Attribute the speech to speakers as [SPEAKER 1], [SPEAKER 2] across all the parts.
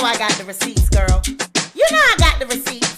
[SPEAKER 1] know I got the receipts, girl. You know I got the receipts.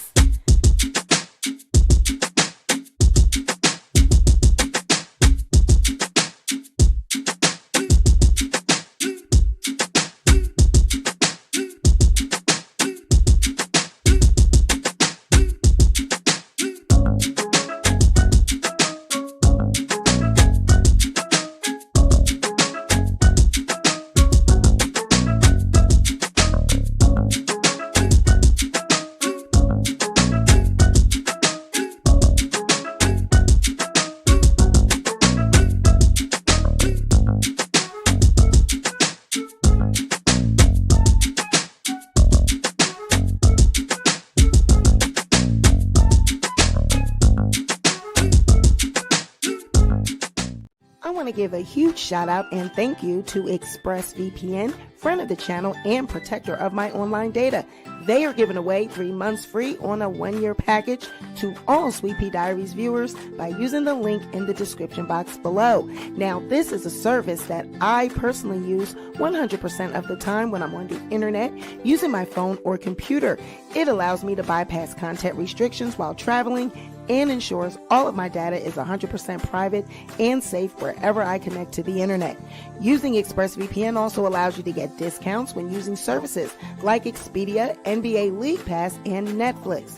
[SPEAKER 2] I want to give a huge shout out and thank you to ExpressVPN, friend of the channel and protector of my online data. They are giving away 3 months free on a 1-year package to all SweetpeaDiaries viewers by using the link in the description box below. Now, this is a service that I personally use 100% of the time when I'm on the internet using my phone or computer. It allows me to bypass content restrictions while traveling and ensures all of my data is 100% private and safe wherever I connect to the internet. Using ExpressVPN also allows you to get discounts when using services like Expedia, NBA League Pass, and Netflix.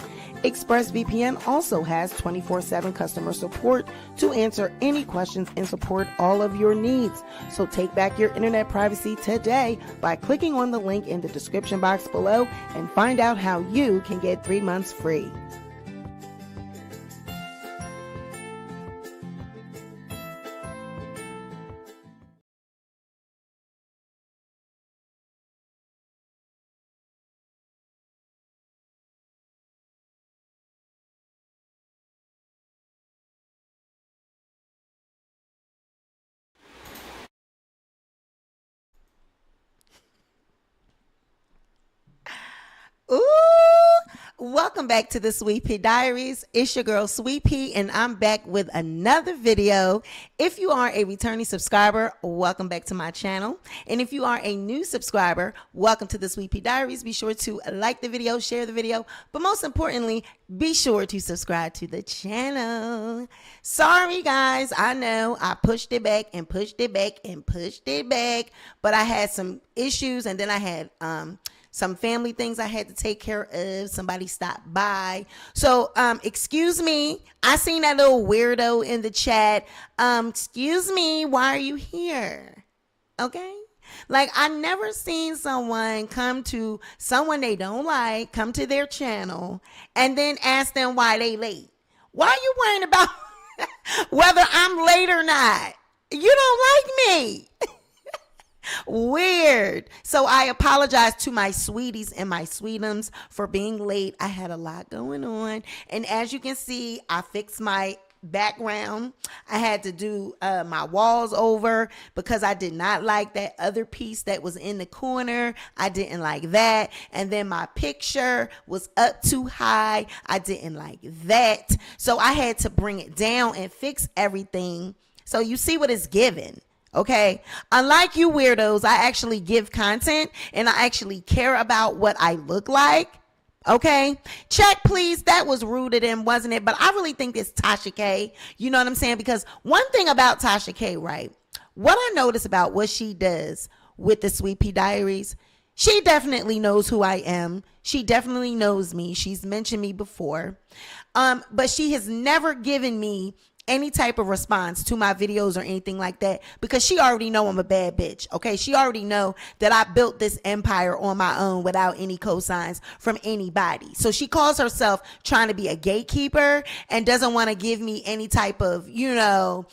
[SPEAKER 2] ExpressVPN also has 24/7 customer support to answer any questions and support all of your needs. So take back your internet privacy today by clicking on the link in the description box below and find out how you can get 3 months free.
[SPEAKER 1] Ooh, welcome back to the SweetpeaDiaries. It's your girl Sweet Pea, and I'm back with another video. If you are a returning subscriber, welcome back to my channel. And if you are a new subscriber, welcome to the SweetpeaDiaries. Be sure to like the video, share the video, but most importantly, be sure to subscribe to the channel. Sorry guys, I know I pushed it back and pushed it back and pushed it back, but I had some issues, and then I had some family things I had to take care of. Somebody stopped by. So, excuse me. I seen that little weirdo in the chat. Excuse me. Why are you here? Okay. Like, I never seen someone come to someone they don't like, come to their channel, and then ask them why they late. Why are you worrying about whether I'm late or not? You don't like me. Weird. So I apologize to my sweeties and my sweetums for being late. I had a lot going on, and as you can see, I fixed my background. I had to do my walls over because I did not like that other piece that was in the corner. I didn't like that. And then my picture was up too high. I didn't like that. So I had to bring it down and fix everything. So you see what it's given. Okay, unlike you weirdos, I actually give content and I actually care about what I look like. Okay, check please. That was rooted in, wasn't it? But I really think it's Tasha K. You know what I'm saying? Because one thing about Tasha K, right? What I notice about what she does with the SweetpeaDiaries, she definitely knows who I am. She definitely knows me. She's mentioned me before. But she has never given me any type of response to my videos or anything like that, because she already know I'm a bad bitch. Okay, she already know that I built this empire on my own without any cosigns from anybody. So she calls herself trying to be a gatekeeper and doesn't want to give me any type of, you know,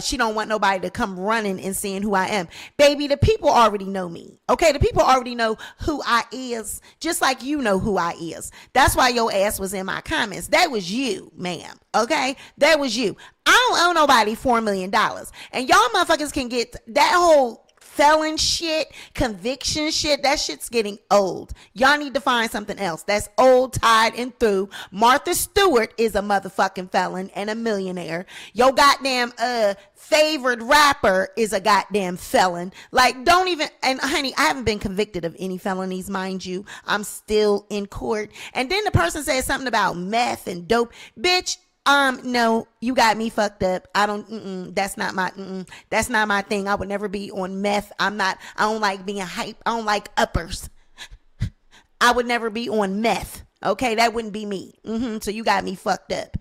[SPEAKER 1] she don't want nobody to come running and seeing who I am. Baby, the people already know me. Okay, the people already know who I is, just like you know who I is. That's why your ass was in my comments. That was you, ma'am. Okay, that was you. I don't owe nobody $4 million, and y'all motherfuckers can get that whole felon shit, conviction shit, that shit's getting old. Y'all need to find something else that's old, tied, and through. Martha Stewart is a motherfucking felon and a millionaire. Yo goddamn favorite rapper is a goddamn felon. Like, don't even, and honey, I haven't been convicted of any felonies, mind you. I'm still in court. And then the person says something about meth and dope. Bitch, no, you got me fucked up. I don't, that's not my thing. I would never be on meth. I don't like being hype. I don't like uppers. I would never be on meth. Okay, that wouldn't be me. So you got me fucked up.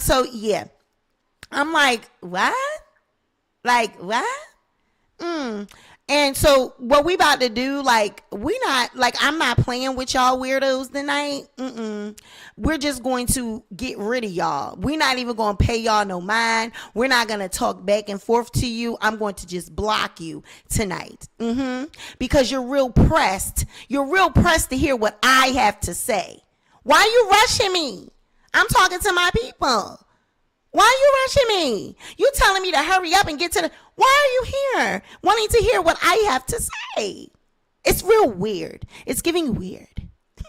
[SPEAKER 1] So yeah, I'm like, what? Like, what? And so what we about to do, like, I'm not playing with y'all weirdos tonight. We're just going to get rid of y'all. We're not even going to pay y'all no mind. We're not going to talk back and forth to you. I'm going to just block you tonight. Because you're real pressed. You're real pressed to hear what I have to say. Why are you rushing me? I'm talking to my people. Why are you rushing me? You telling me to hurry up and get to the... Why are you here? Wanting to hear what I have to say. It's real weird. It's giving weird.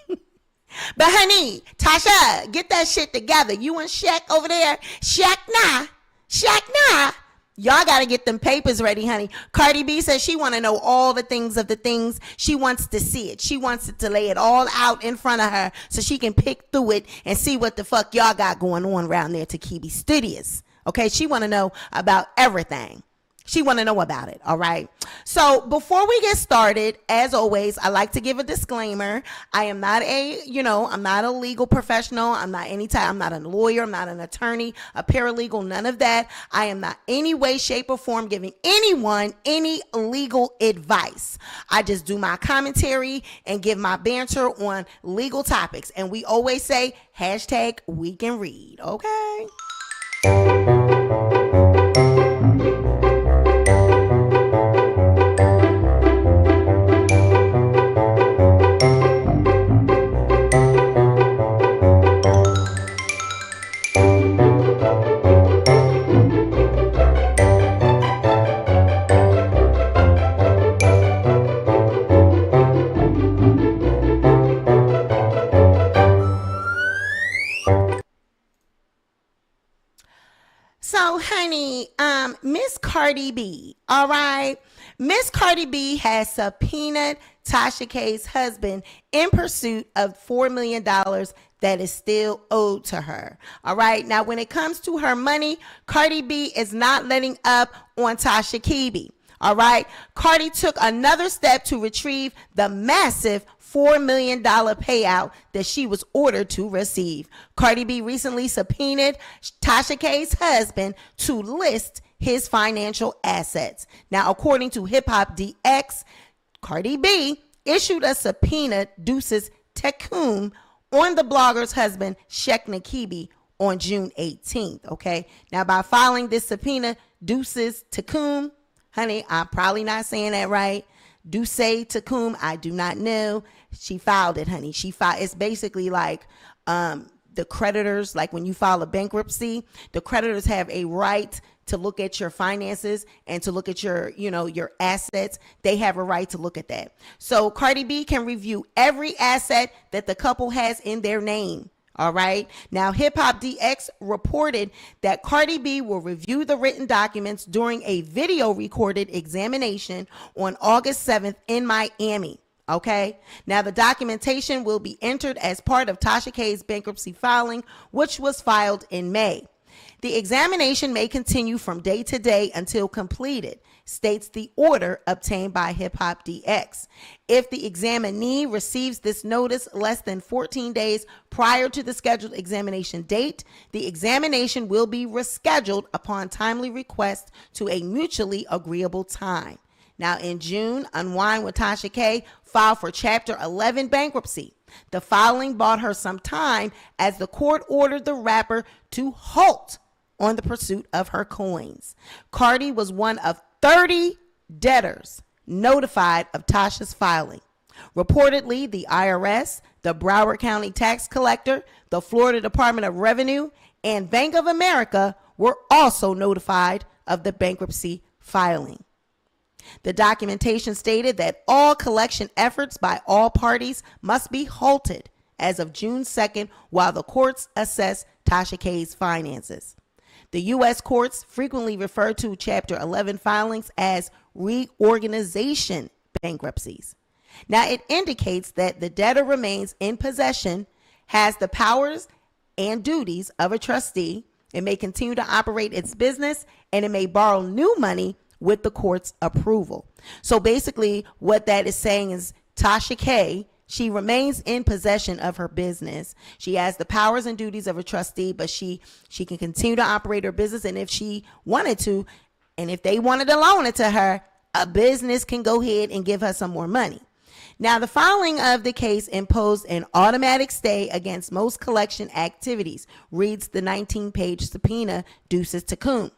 [SPEAKER 1] But honey, Tasha, get that shit together. You and Shaq over there. Shaq nah. Y'all got to get them papers ready, honey. Cardi B says she want to know all the things of the things. She wants to see it. She wants it to lay it all out in front of her so she can pick through it and see what the fuck y'all got going on around there to Kibi Studios. Okay, she want to know about everything. She want to know about it, all right? So before we get started, as always, I like to give a disclaimer. I am not I'm not a legal professional. I'm not a lawyer. I'm not an attorney, a paralegal, none of that. I am not any way, shape, or form giving anyone any legal advice. I just do my commentary and give my banter on legal topics. And we always say, #WeCanRead, okay? So, honey, Miss Cardi B, all right? Miss Cardi B has subpoenaed Tasha K's husband in pursuit of $4 million that is still owed to her, all right? Now, when it comes to her money, Cardi B is not letting up on Tasha K. All right? Cardi took another step to retrieve the massive $4 million payout that she was ordered to receive. Cardi B recently subpoenaed Tasha K's husband to list his financial assets. Now, according to Hip Hop DX, Cardi B issued a subpoena Deuces Tecum on the blogger's husband, Shekna Kibi, on June 18th, okay? Now, by filing this subpoena, Deuces Tecum, honey, I'm probably not saying that right. Deuce Tecum, I do not know. She filed it, honey. It's basically like the creditors, like when you file a bankruptcy, the creditors have a right to look at your finances and to look at your assets. They have a right to look at that. So Cardi B can review every asset that the couple has in their name. All right. Now, Hip Hop DX reported that Cardi B will review the written documents during a video recorded examination on August 7th in Miami. Okay. Now, the documentation will be entered as part of Tasha K's bankruptcy filing, which was filed in May. The examination may continue from day to day until completed, states the order obtained by Hip Hop DX. If the examinee receives this notice less than 14 days prior to the scheduled examination date, the examination will be rescheduled upon timely request to a mutually agreeable time. Now, in June, Unwind with Tasha K filed for Chapter 11 bankruptcy. The filing bought her some time as the court ordered the rapper to halt on the pursuit of her coins. Cardi was one of 30 debtors notified of Tasha's filing. Reportedly, the IRS, the Broward County Tax Collector, the Florida Department of Revenue, and Bank of America were also notified of the bankruptcy filing. The documentation stated that all collection efforts by all parties must be halted as of June 2nd while the courts assess Tasha K's finances. The U.S. courts frequently refer to Chapter 11 filings as reorganization bankruptcies. Now, it indicates that the debtor remains in possession, has the powers and duties of a trustee, it may continue to operate its business, and it may borrow new money with the court's approval. So basically, what that is saying is Tasha K, she remains in possession of her business. She has the powers and duties of a trustee, but she can continue to operate her business. And if she wanted to, and if they wanted to loan it to her, a business can go ahead and give her some more money. Now, the filing of the case imposed an automatic stay against most collection activities, reads the 19-page subpoena Duces Tecum.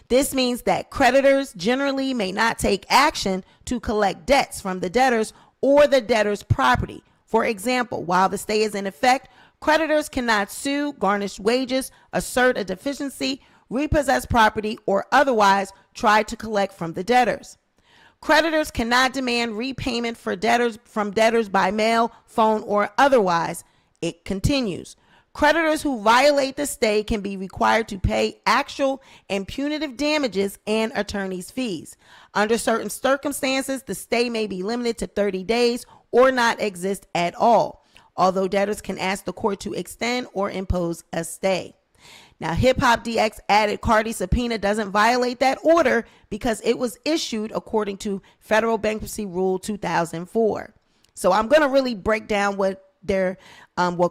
[SPEAKER 1] This means that creditors generally may not take action to collect debts from the debtors or the debtor's property. For example, while the stay is in effect, creditors cannot sue, garnish wages, assert a deficiency, repossess property, or otherwise try to collect from the debtors. Creditors cannot demand repayment from debtors by mail, phone, or otherwise. It continues. Creditors who violate the stay can be required to pay actual and punitive damages and attorney's fees. Under certain circumstances, the stay may be limited to 30 days or not exist at all, although debtors can ask the court to extend or impose a stay. Now, Hip Hop DX added Cardi's subpoena doesn't violate that order because it was issued according to Federal Bankruptcy Rule 2004. So I'm going to really break down what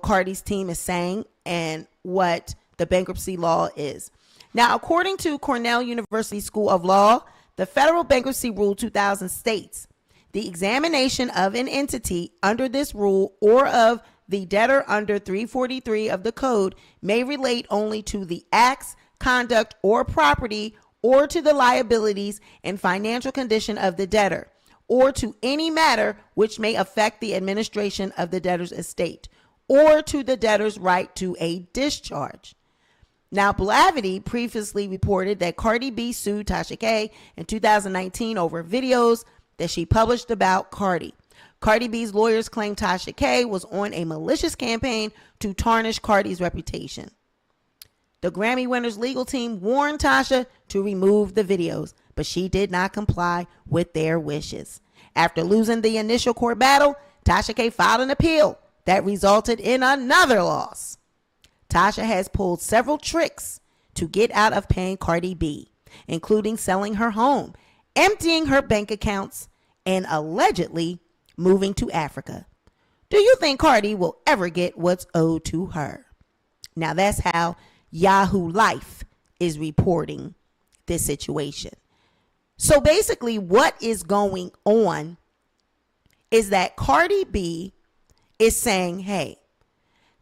[SPEAKER 1] Cardi's team is saying and what the bankruptcy law is. Now, according to Cornell University School of Law, the Federal Bankruptcy Rule 2000 states, the examination of an entity under this rule or of the debtor under 343 of the code may relate only to the acts, conduct, or property, or to the liabilities and financial condition of the debtor, or to any matter which may affect the administration of the debtor's estate, or to the debtor's right to a discharge. Now, Blavity previously reported that Cardi B sued Tasha K in 2019 over videos that she published about Cardi. Cardi B's lawyers claim Tasha K was on a malicious campaign to tarnish Cardi's reputation. The Grammy winner's legal team warned Tasha to remove the videos, but she did not comply with their wishes. After losing the initial court battle, Tasha K filed an appeal that resulted in another loss. Tasha has pulled several tricks to get out of paying Cardi B, including selling her home, emptying her bank accounts, and allegedly moving to Africa. Do you think Cardi will ever get what's owed to her? Now, that's how Yahoo Life is reporting this situation. So basically what is going on is that Cardi B is saying, hey,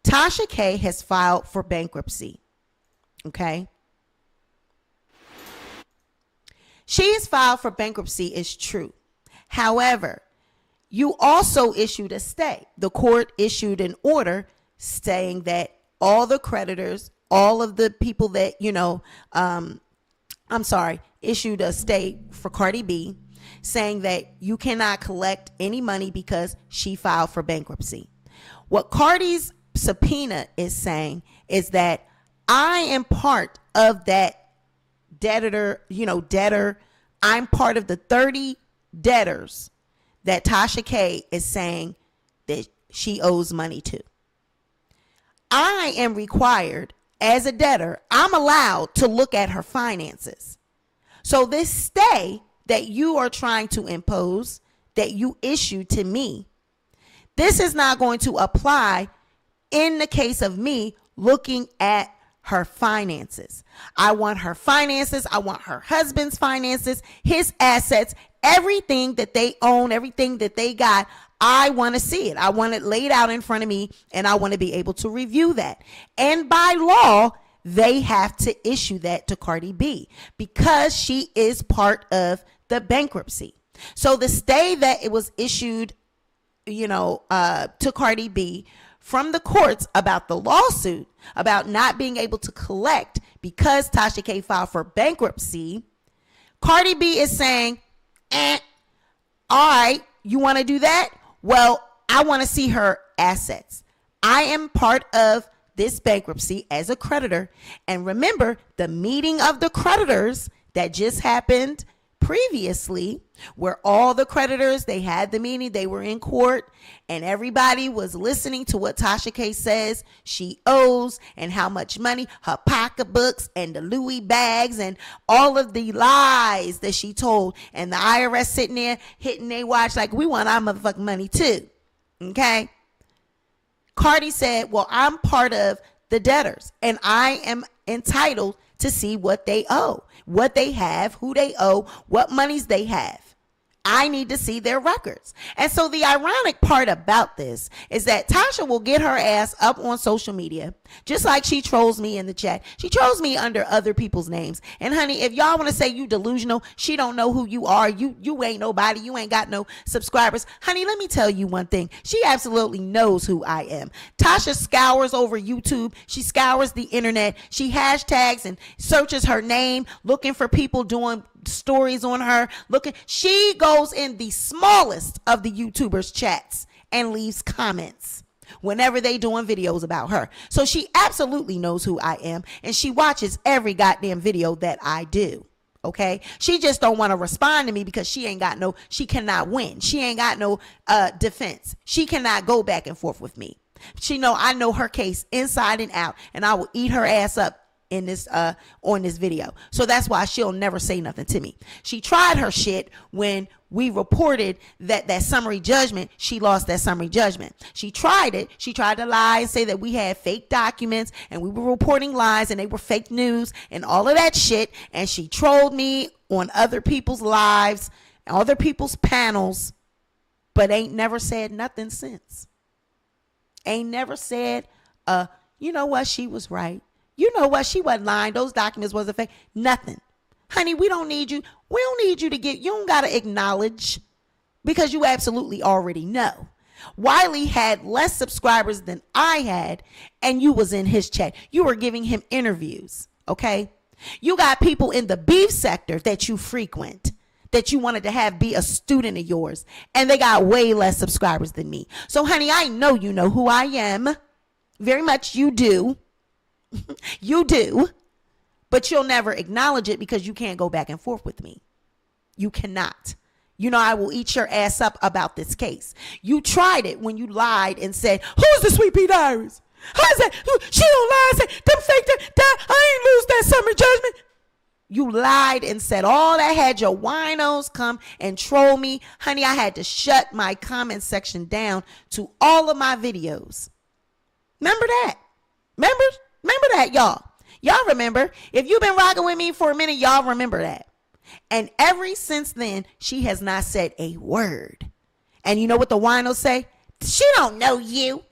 [SPEAKER 1] Tasha K has filed for bankruptcy. Okay. She has filed for bankruptcy is true. However, you also issued a stay. The court issued an order saying that all the creditors, all of the people that, issued a stay for Cardi B saying that you cannot collect any money because she filed for bankruptcy. What Cardi's subpoena is saying is that I am part of that debtor. I'm part of the 30 debtors that Tasha K is saying that she owes money to. I am required as a debtor, I'm allowed to look at her finances. So this stay that you are trying to impose, that you issue to me, this is not going to apply in the case of me looking at her finances. I want her finances. I want her husband's finances, his assets, everything that they own, everything that they got. I want to see it. I want it laid out in front of me, and I want to be able to review that. And by law, they have to issue that to Cardi B because she is part of the bankruptcy. So the stay that it was issued, to Cardi B from the courts about the lawsuit about not being able to collect because Tasha K filed for bankruptcy, Cardi B is saying, All right, you want to do that? Well, I want to see her assets. I am part of this bankruptcy as a creditor. And remember, the meeting of the creditors that just happened previously, where all the creditors, they had the meeting, they were in court, and everybody was listening to what Tasha K says she owes and how much money, her pocketbooks and the Louis bags and all of the lies that she told. And the IRS sitting there hitting their watch like, we want our motherfucking money too. Okay? Cardi said, well, I'm part of the debtors and I am entitled to see what they owe, what they have, who they owe, what monies they have. I need to see their records. And so the ironic part about this is that Tasha will get her ass up on social media, just like she trolls me in the chat. She trolls me under other people's names. And honey, if y'all want to say you delusional, she don't know who you are. You ain't nobody. You ain't got no subscribers. Honey, let me tell you one thing. She absolutely knows who I am. Tasha scours over YouTube. She scours the internet. She hashtags and searches her name, looking for people doing stories on her. She goes in the smallest of the YouTubers' chats and leaves comments whenever they doing videos about her. So she absolutely knows who I am, and she watches every goddamn video that I do. Okay, she just don't want to respond to me because she cannot win. She ain't got no defense. She cannot go back and forth with me. I know her case inside and out, and I will eat her ass up in this on this video. So that's why she'll never say nothing to me. She tried her shit when we reported that summary judgment. She lost that summary judgment. She tried it. She tried to lie and say that we had fake documents and we were reporting lies and they were fake news and all of that shit. And she trolled me on other people's lives, other people's panels, but ain't never said nothing since. Ain't never said, you know what, she was right. You know what? She wasn't lying. Those documents wasn't fake. Nothing. Honey, we don't need you. We don't need you to you don't got to acknowledge because you absolutely already know. Wiley had less subscribers than I had, and you was in his chat. You were giving him interviews, okay? You got people in the beef sector that you frequent, that you wanted to have be a student of yours, and they got way less subscribers than me. So, honey, I know you know who I am. Very much you do. You do, but you'll never acknowledge it because you can't go back and forth with me. You cannot. I will eat your ass up about this case. You tried it when you lied and said, who's the SweetpeaDiaries? How is that? She don't lie and say, them fake that I ain't lose that summary judgment. You lied and said all that, had your winos come and troll me. Honey, I had to shut my comment section down to all of my videos. Remember that? Remember that, y'all. Y'all remember. If you've been rocking with me for a minute, y'all remember that. And ever since then, she has not said a word. And you know what the winos say? She don't know you.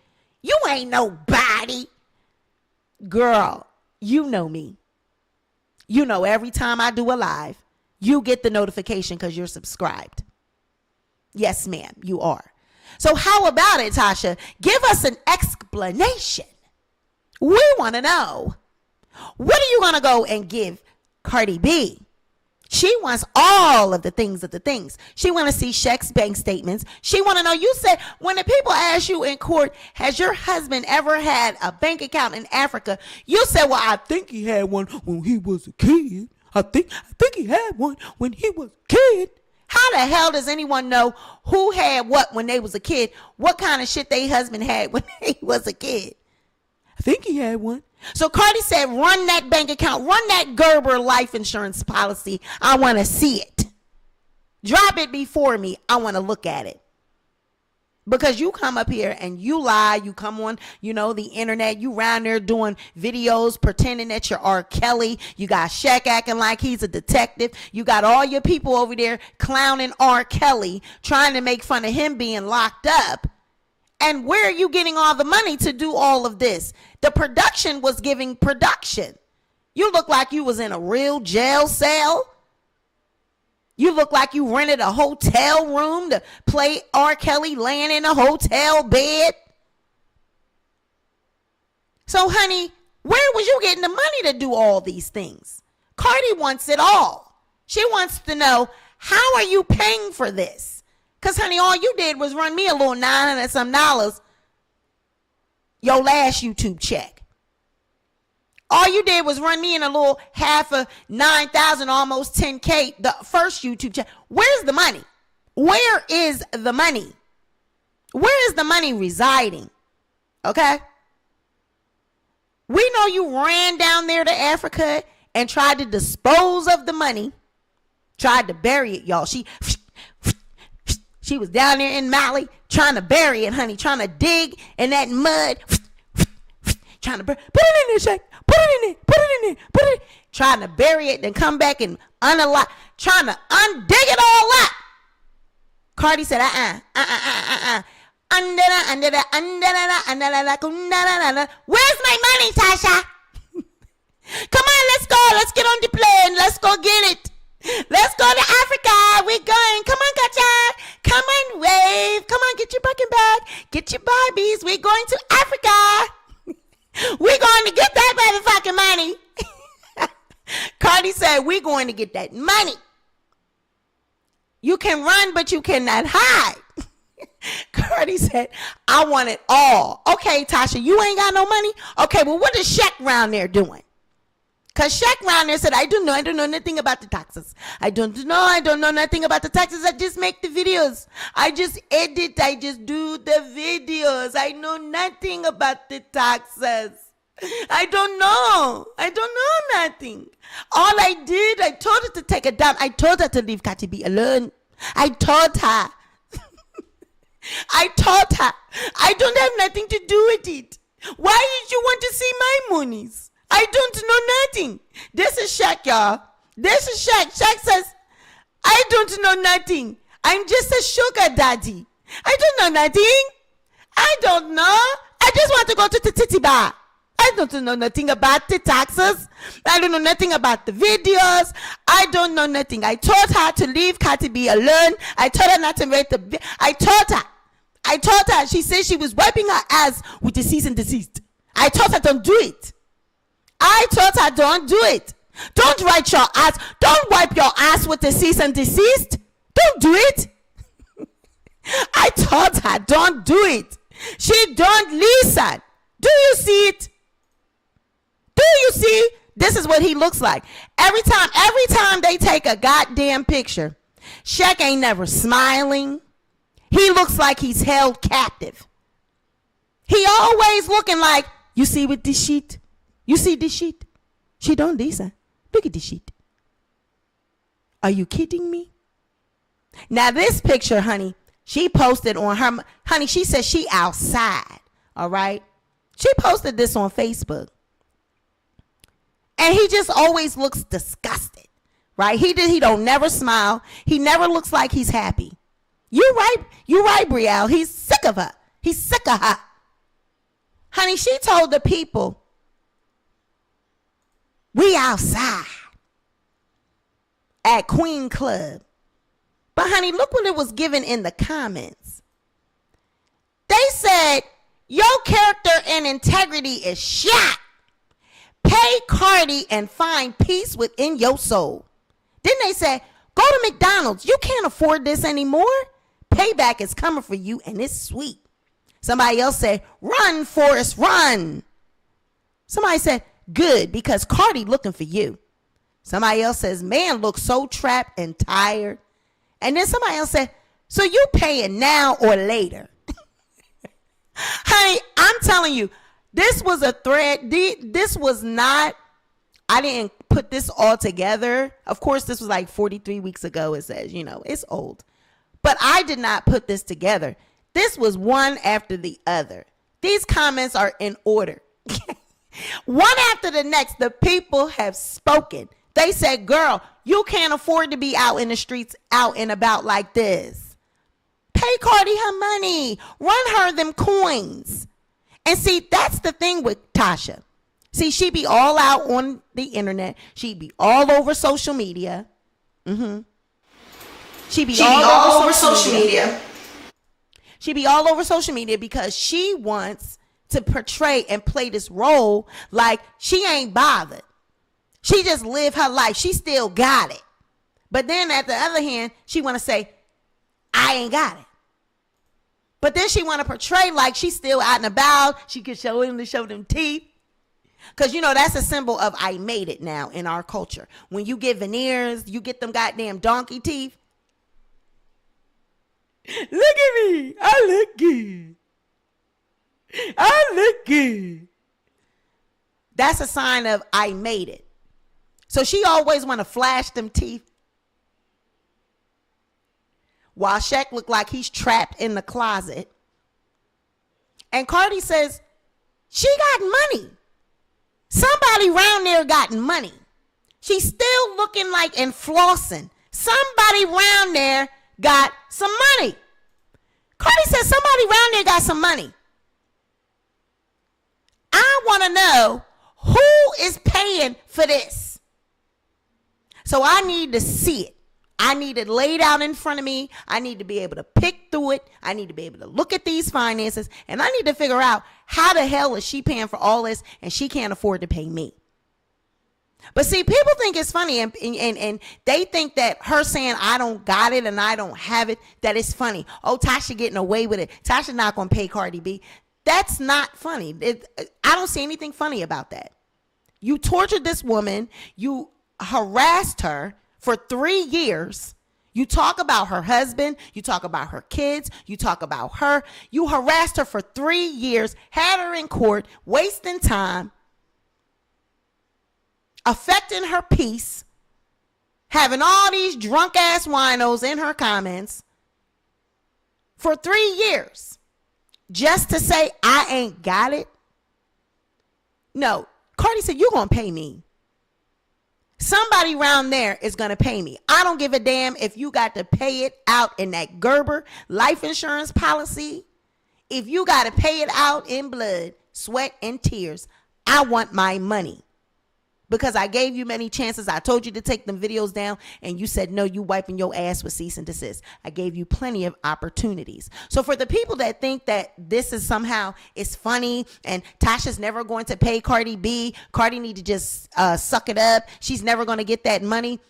[SPEAKER 1] You ain't nobody. Girl, you know me. You know every time I do a live, you get the notification because you're subscribed. Yes, ma'am, you are. So how about it, Tasha? Give us an explanation. We want to know, what are you going to go and give Cardi B? She wants all of the things. She want to see Shaq's bank statements. She want to know, you said, when the people ask you in court, has your husband ever had a bank account in Africa? You said, well, I think he had one when he was a kid. I think he had one when he was a kid. How the hell does anyone know who had what when they was a kid? What kind of shit they husband had when he was a kid? I think he had one. So Cardi said, run that bank account, run that Gerber life insurance policy. I want to see it. Drop it before me. I want to look at it. Because you come up here and you lie. You come on, the internet. You around there doing videos pretending that you're R. Kelly. You got Shaq acting like he's a detective. You got all your people over there clowning R. Kelly, trying to make fun of him being locked up. And where are you getting all the money to do all of this? The production was giving production. You look like you was in a real jail cell. You look like you rented a hotel room to play R. Kelly laying in a hotel bed. So, honey, where was you getting the money to do all these things? Cardi wants it all. She wants to know, how are you paying for this? Because, honey, all you did was run me a little $900 some your last YouTube check. All you did was run me in a little half of 9,000, almost 10K, the first YouTube check. Where's the money? Where is the money? Where is the money residing? Okay? We know you ran down there to Africa and tried to dispose of the money. Tried to bury it, y'all. She was down there in Mali trying to bury it, honey. Trying to dig in that mud. Trying to put it in there, Shaq. Put it in there. Put it in there. Put it. Trying to bury it, then come back and unalive. Trying to undig it all up. Cardi said, Where's my money, Tasha? Come on, let's go. Let's get on the plane. Let's go get it. Let's go to Africa. We're going. Come on, Katja. Come on, wave. Come on, get your bucket bag. Get your Barbies. We're going to Africa. We're going to get that motherfucking money. Cardi said, we're going to get that money. You can run, but you cannot hide. Cardi said, I want it all. Okay, Tasha, you ain't got no money? Okay, well, what is Shaq round there doing? Because Shaq round there said, I don't know nothing about the taxes. I don't know nothing about the taxes. I just make the videos. I just edit. I just do the videos. I know nothing about the taxes. I don't know nothing. All I did, I told her to take it down. I told her to leave Cardi B alone. I told her. I don't have nothing to do with it. Why did you want to see my monies? I don't know nothing. This is Shaq, y'all. This is Shaq. Shaq says, I don't know nothing. I'm just a sugar daddy. I don't know nothing. I don't know. I just want to go to the titty bar. I don't know nothing about the taxes. I don't know nothing about the videos. I don't know nothing. I told her to leave Cardi B alone. I told her not to rate the. I told her. She said she was wiping her ass with the cease and desist. I told her don't do it. I told her don't do it. Don't write your ass. Don't wipe your ass with the cease and desist. Don't do it. I told her don't do it. She don't listen. Do you see it? Do you see? This is what he looks like. Every time they take a goddamn picture, Shaq ain't never smiling. He looks like he's held captive. He always looking like, you see with this shit? You see this shit? She don't listen. Look at this shit. Are you kidding me? Now this picture, honey, she posted on her, honey, she said she outside, all right? She posted this on Facebook. And he just always looks disgusted, right? He don't never smile. He never looks like he's happy. You're right, Brielle. He's sick of her. He's sick of her. Honey, she told the people, we outside at Queen Club. But honey, look what it was given in the comments. They said, your character and integrity is shot. Pay Cardi and find peace within your soul. Then they said, go to McDonald's. You can't afford this anymore. Payback is coming for you and it's sweet. Somebody else said, run, Forrest, run. Somebody said, good, because Cardi looking for you. Somebody else says, man looks so trapped and tired. And then somebody else said, so you paying now or later? Honey, I'm telling you, this was a thread. This was not, I didn't put this all together. Of course, this was like 43 weeks ago. It says, it's old. But I did not put this together. This was one after the other. These comments are in order. One after the next, the people have spoken. They said, girl, you can't afford to be out in the streets, out and about like this. Pay Cardi her money. Run her them coins. And see, that's the thing with Tasha. See, she be all out on the internet. She be all over social media. She be all over social media. She be all over social media because she wants to portray and play this role like she ain't bothered. She just live her life. She still got it. But then at the other hand, she want to say, I ain't got it. But then she want to portray like she's still out and about. She could show them teeth. Because, that's a symbol of I made it now in our culture. When you get veneers, you get them goddamn donkey teeth. Look at me. I look good. I look good. That's a sign of I made it. So she always want to flash them teeth. While Shaq looked like he's trapped in the closet. And Cardi says, she got money. Somebody around there got money. She's still looking like and flossing. Somebody around there got some money. Cardi says somebody around there got some money. I want to know who is paying for this. So I need to see it. I need it laid out in front of me. I need to be able to pick through it. I need to be able to look at these finances. And I need to figure out how the hell is she paying for all this and she can't afford to pay me. But see, people think it's funny and they think that her saying I don't got it and I don't have it, that it's funny. Oh, Tasha getting away with it. Tasha not going to pay Cardi B. That's not funny. I don't see anything funny about that. You tortured this woman. You harassed her for 3 years. You talk about her husband. You talk about her kids. You talk about her. You harassed her for 3 years, had her in court, wasting time, affecting her peace, having all these drunk ass winos in her comments for 3 years just to say I ain't got it. No, Cardi said, you're going to pay me. Somebody around there is going to pay me. I don't give a damn if you got to pay it out in that Gerber life insurance policy. If you got to pay it out in blood, sweat, and tears, I want my money. Because I gave you many chances. I told you to take them videos down and you said, no, you wiping your ass with cease and desist. I gave you plenty of opportunities. So for the people that think that this is somehow is funny and Tasha's never going to pay Cardi B, Cardi need to just suck it up. She's never going to get that money.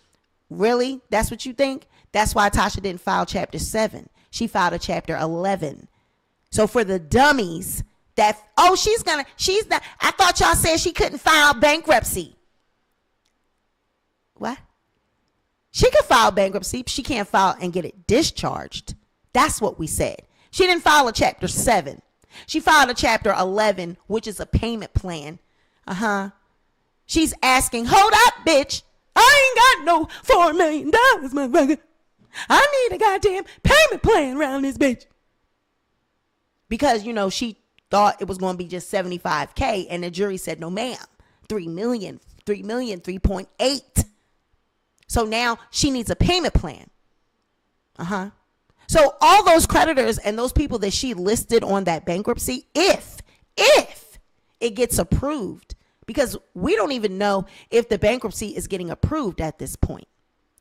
[SPEAKER 1] Really? That's what you think? That's why Tasha didn't file chapter 7. She filed a chapter 11. So for the dummies that, she's not, I thought y'all said she couldn't file bankruptcy. What? She could file bankruptcy. She can't file and get it discharged. That's what we said. She didn't file a chapter 7. She filed a chapter 11, which is a payment plan. She's asking, hold up, bitch. I ain't got no $4 million, motherfucker. I need a goddamn payment plan around this bitch. Because, she thought it was going to be just $75K and the jury said, no, ma'am, 3 million, 3.8. So now she needs a payment plan. So all those creditors and those people that she listed on that bankruptcy, if it gets approved, because we don't even know if the bankruptcy is getting approved at this point.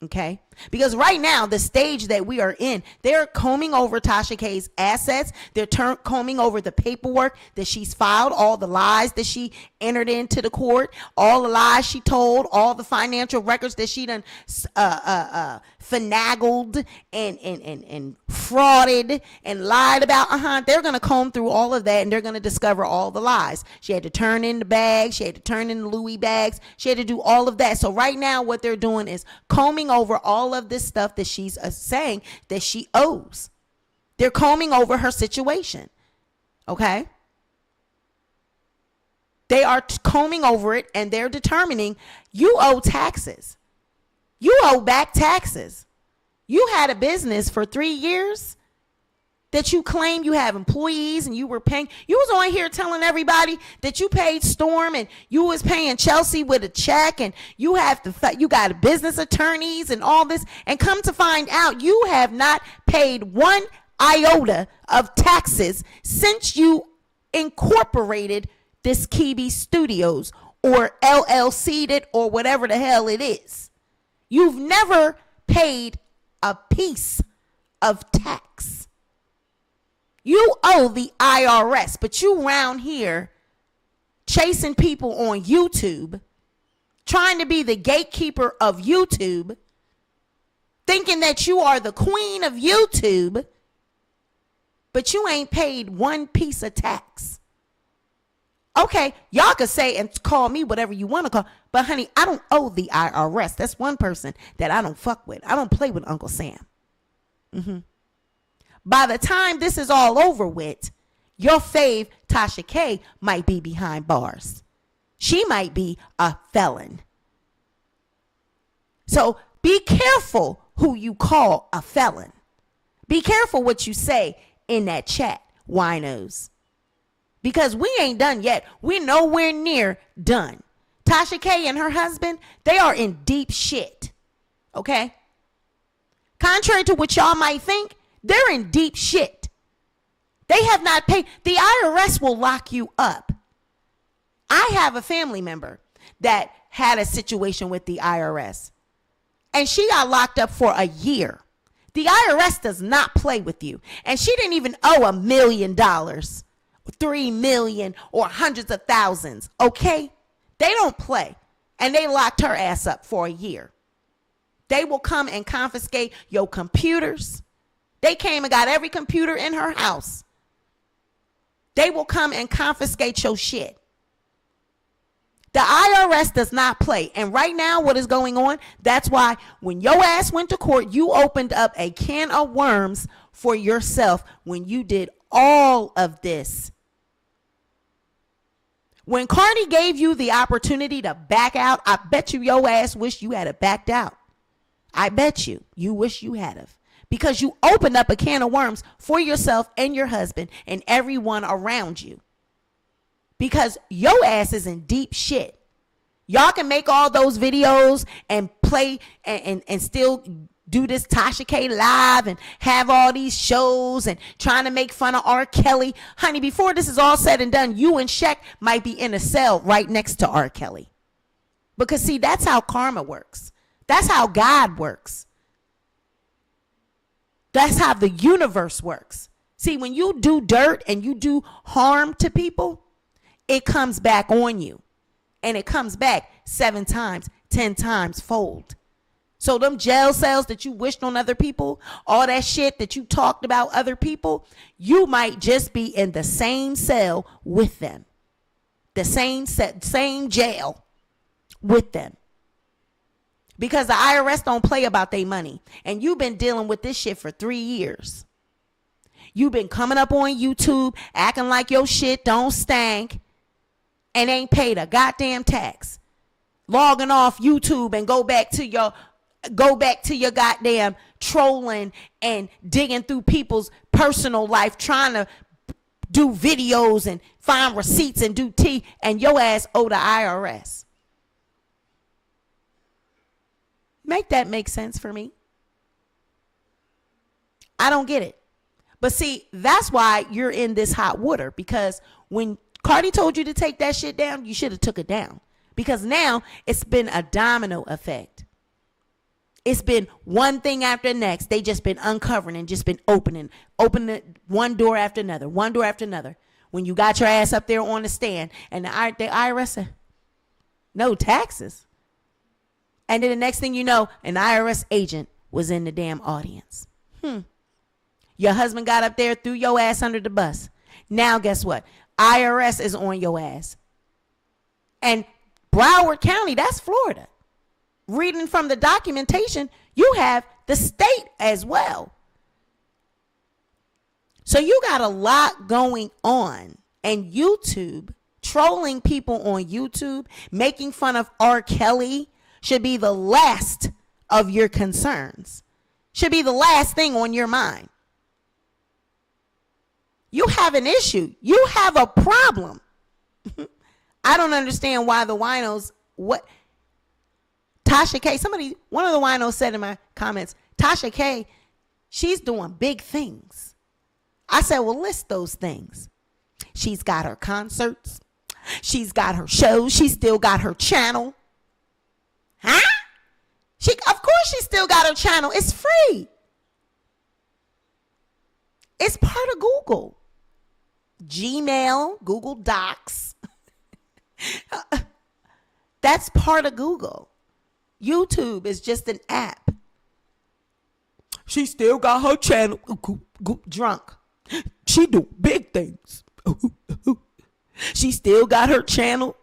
[SPEAKER 1] Okay, because right now, the stage that we are in, they're combing over Tasha K's assets. They're combing over the paperwork that she's filed, all the lies that she entered into the court, all the lies she told, all the financial records that she done finagled and frauded and lied about. They're going to comb through all of that and they're going to discover all the lies. She had to turn in the bags. She had to turn in the Louis bags. She had to do all of that. So right now, what they're doing is combing over all of this stuff that she's saying that she owes. They're combing over her situation. Okay? They are combing over it and they're determining you owe taxes. You owe back taxes. You had a business for 3 years that you claim you have employees and you were paying. You was on here telling everybody that you paid Storm and you was paying Chelsea with a check and you got business attorneys and all this. And come to find out, you have not paid 1 iota of taxes since you incorporated this Kibi Studios or LLC'd it or whatever the hell it is. You've never paid a piece of tax. You owe the IRS, but you round here chasing people on YouTube, trying to be the gatekeeper of YouTube, thinking that you are the queen of YouTube, but you ain't paid one piece of tax. Okay, y'all could say and call me whatever you want to call, but honey, I don't owe the IRS. That's one person that I don't fuck with. I don't play with Uncle Sam. By the time this is all over with, your fave, Tasha K, might be behind bars. She might be a felon. So be careful who you call a felon. Be careful what you say in that chat, winos. Because we ain't done yet. We're nowhere near done. Tasha K and her husband, they are in deep shit. Okay? Contrary to what y'all might think, they're in deep shit. They have not paid. The IRS will lock you up. I have a family member that had a situation with the IRS, and she got locked up for a year. The IRS does not play with you. And she didn't even owe $1 million, $3 million, or hundreds of thousands. Okay? They don't play. And they locked her ass up for a year. They will come and confiscate your computers. They came and got every computer in her house. They will come and confiscate your shit. The IRS does not play. And right now, what is going on, that's why when your ass went to court, you opened up a can of worms for yourself when you did all of this. When Cardi gave you the opportunity to back out, I bet you your ass wish you had backed out. I bet you wish you had have. Because you opened up a can of worms for yourself and your husband and everyone around you. Because your ass is in deep shit. Y'all can make all those videos and play and still do this Tasha K live and have all these shows and trying to make fun of R. Kelly. Honey, before this is all said and done, you and Shaq might be in a cell right next to R. Kelly. Because see, that's how karma works. That's how God works. That's how the universe works. See, when you do dirt and you do harm to people, it comes back on you. And it comes back 7 times, 10 times fold. So them jail cells that you wished on other people, all that shit that you talked about other people, you might just be in the same cell with them. The same jail with them. Because the IRS don't play about their money. And you've been dealing with this shit for 3 years. You've been coming up on YouTube, acting like your shit don't stank, and ain't paid a goddamn tax. Logging off YouTube and go back to your goddamn trolling and digging through people's personal life, trying to do videos and find receipts and do tea, and your ass owe the IRS. Make that make sense for me. I don't get it. But see, that's why you're in this hot water, because when Cardi told you to take that shit down, you should have took it down, because now it's been a domino effect. It's been one thing after the next. They just been uncovering and just been opening one door after another, one door after another. When you got your ass up there on the stand and the IRS said, no taxes. And then the next thing you know, an IRS agent was in the damn audience. Your husband got up there, threw your ass under the bus. Now guess what? IRS is on your ass. And Broward County, that's Florida. Reading from the documentation, you have the state as well. So you got a lot going on. And YouTube, trolling people on YouTube, making fun of R. Kelly, should be the last of your concerns. Should be the last thing on your mind. You have an issue. You have a problem. I don't understand why the winos, Tasha K, one of the winos said in my comments, Tasha K, she's doing big things. I said, well, list those things. She's got her concerts. She's got her shows. She's still got her channel. Huh? Of course she still got her channel. It's free. It's part of Google. Gmail, Google Docs. That's part of Google. YouTube is just an app. She still got her channel. Drunk. She do big things. She still got her channel.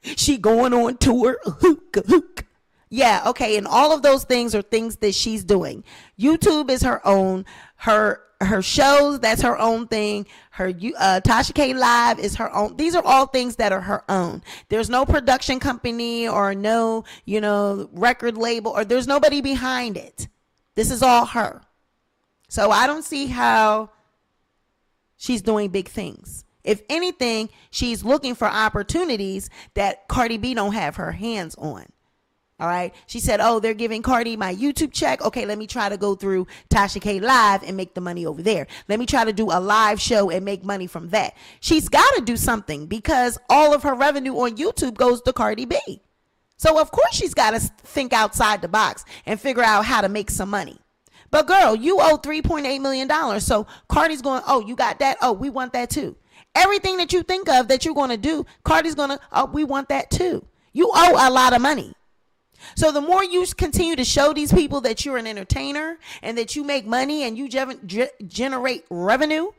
[SPEAKER 1] She going on tour. Yeah, okay, and all of those things are things that she's doing. YouTube is her own. Her shows, that's her own thing. Her Tasha K Live is her own. These are all things that are her own. There's no production company or no, record label, or there's nobody behind it. This is all her. So I don't see how she's doing big things. If anything, she's looking for opportunities that Cardi B don't have her hands on. All right. She said, oh, they're giving Cardi my YouTube check. Okay, let me try to go through Tasha K Live and make the money over there. Let me try to do a live show and make money from that. She's got to do something because all of her revenue on YouTube goes to Cardi B. So, of course, she's got to think outside the box and figure out how to make some money. But, girl, you owe $3.8 million. So Cardi's going, oh, you got that? Oh, we want that, too. Everything that you think of that you're going to do, Cardi's going to, oh, we want that, too. You owe a lot of money. So the more you continue to show these people that you're an entertainer and that you make money and you generate revenue,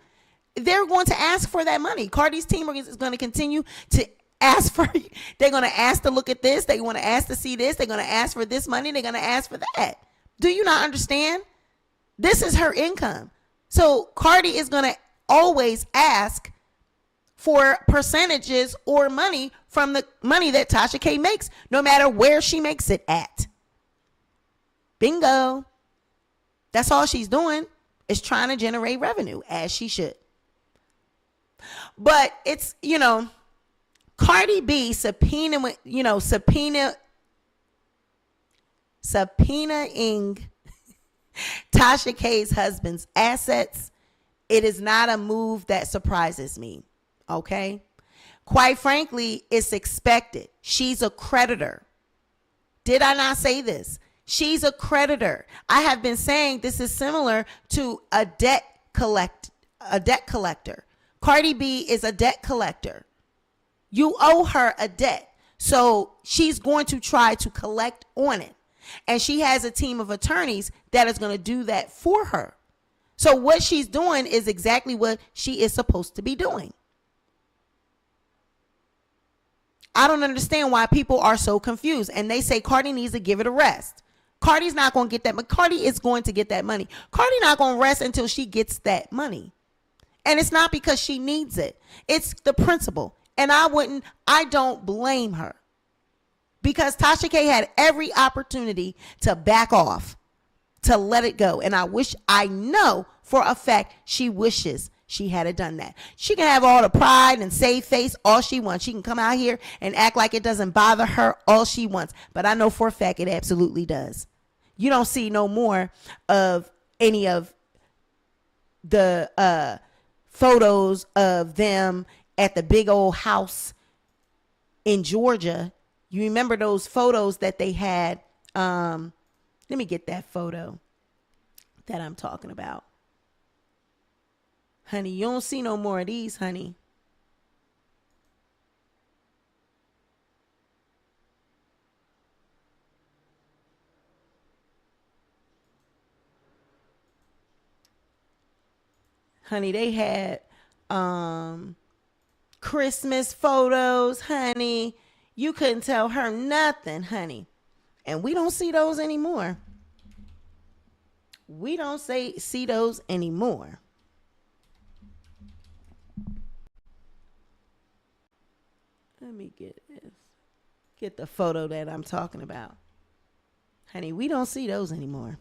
[SPEAKER 1] they're going to ask for that money. Cardi's team is going to continue to ask for, they're going to ask to look at this. They want to ask to see this. They're going to ask for this money. They're going to ask for that. Do you not understand? This is her income. So Cardi is going to always ask for percentages or money from the money that Tasha K makes, no matter where she makes it at. Bingo. That's all she's doing is trying to generate revenue, as she should. But it's, Cardi B subpoenaing Tasha K's husband's assets. It is not a move that surprises me. Okay? Quite frankly, it's expected. She's a creditor. Did I not say this? She's a creditor. I have been saying this is similar to a debt collector. Cardi B is a debt collector. You owe her a debt. So she's going to try to collect on it. And she has a team of attorneys that is going to do that for her. So what she's doing is exactly what she is supposed to be doing. I don't understand why people are so confused. And they say Cardi needs to give it a rest. Cardi's not going to get that, but Cardi is going to get that money. Cardi not going to rest until she gets that money. And it's not because she needs it. It's the principle. And I don't blame her. Because Tasha K had every opportunity to back off, to let it go. And I know for a fact she wishes she had done that. She can have all the pride and save face all she wants. She can come out here and act like it doesn't bother her all she wants. But I know for a fact it absolutely does. You don't see no more of any of the photos of them at the big old house in Georgia. You remember those photos that they had? Let me get that photo that I'm talking about. Honey, you don't see no more of these, honey. Honey, they had Christmas photos, honey. You couldn't tell her nothing, honey. And we don't see those anymore. We don't see those anymore. Let me get the photo that I'm talking about. Honey, we don't see those anymore.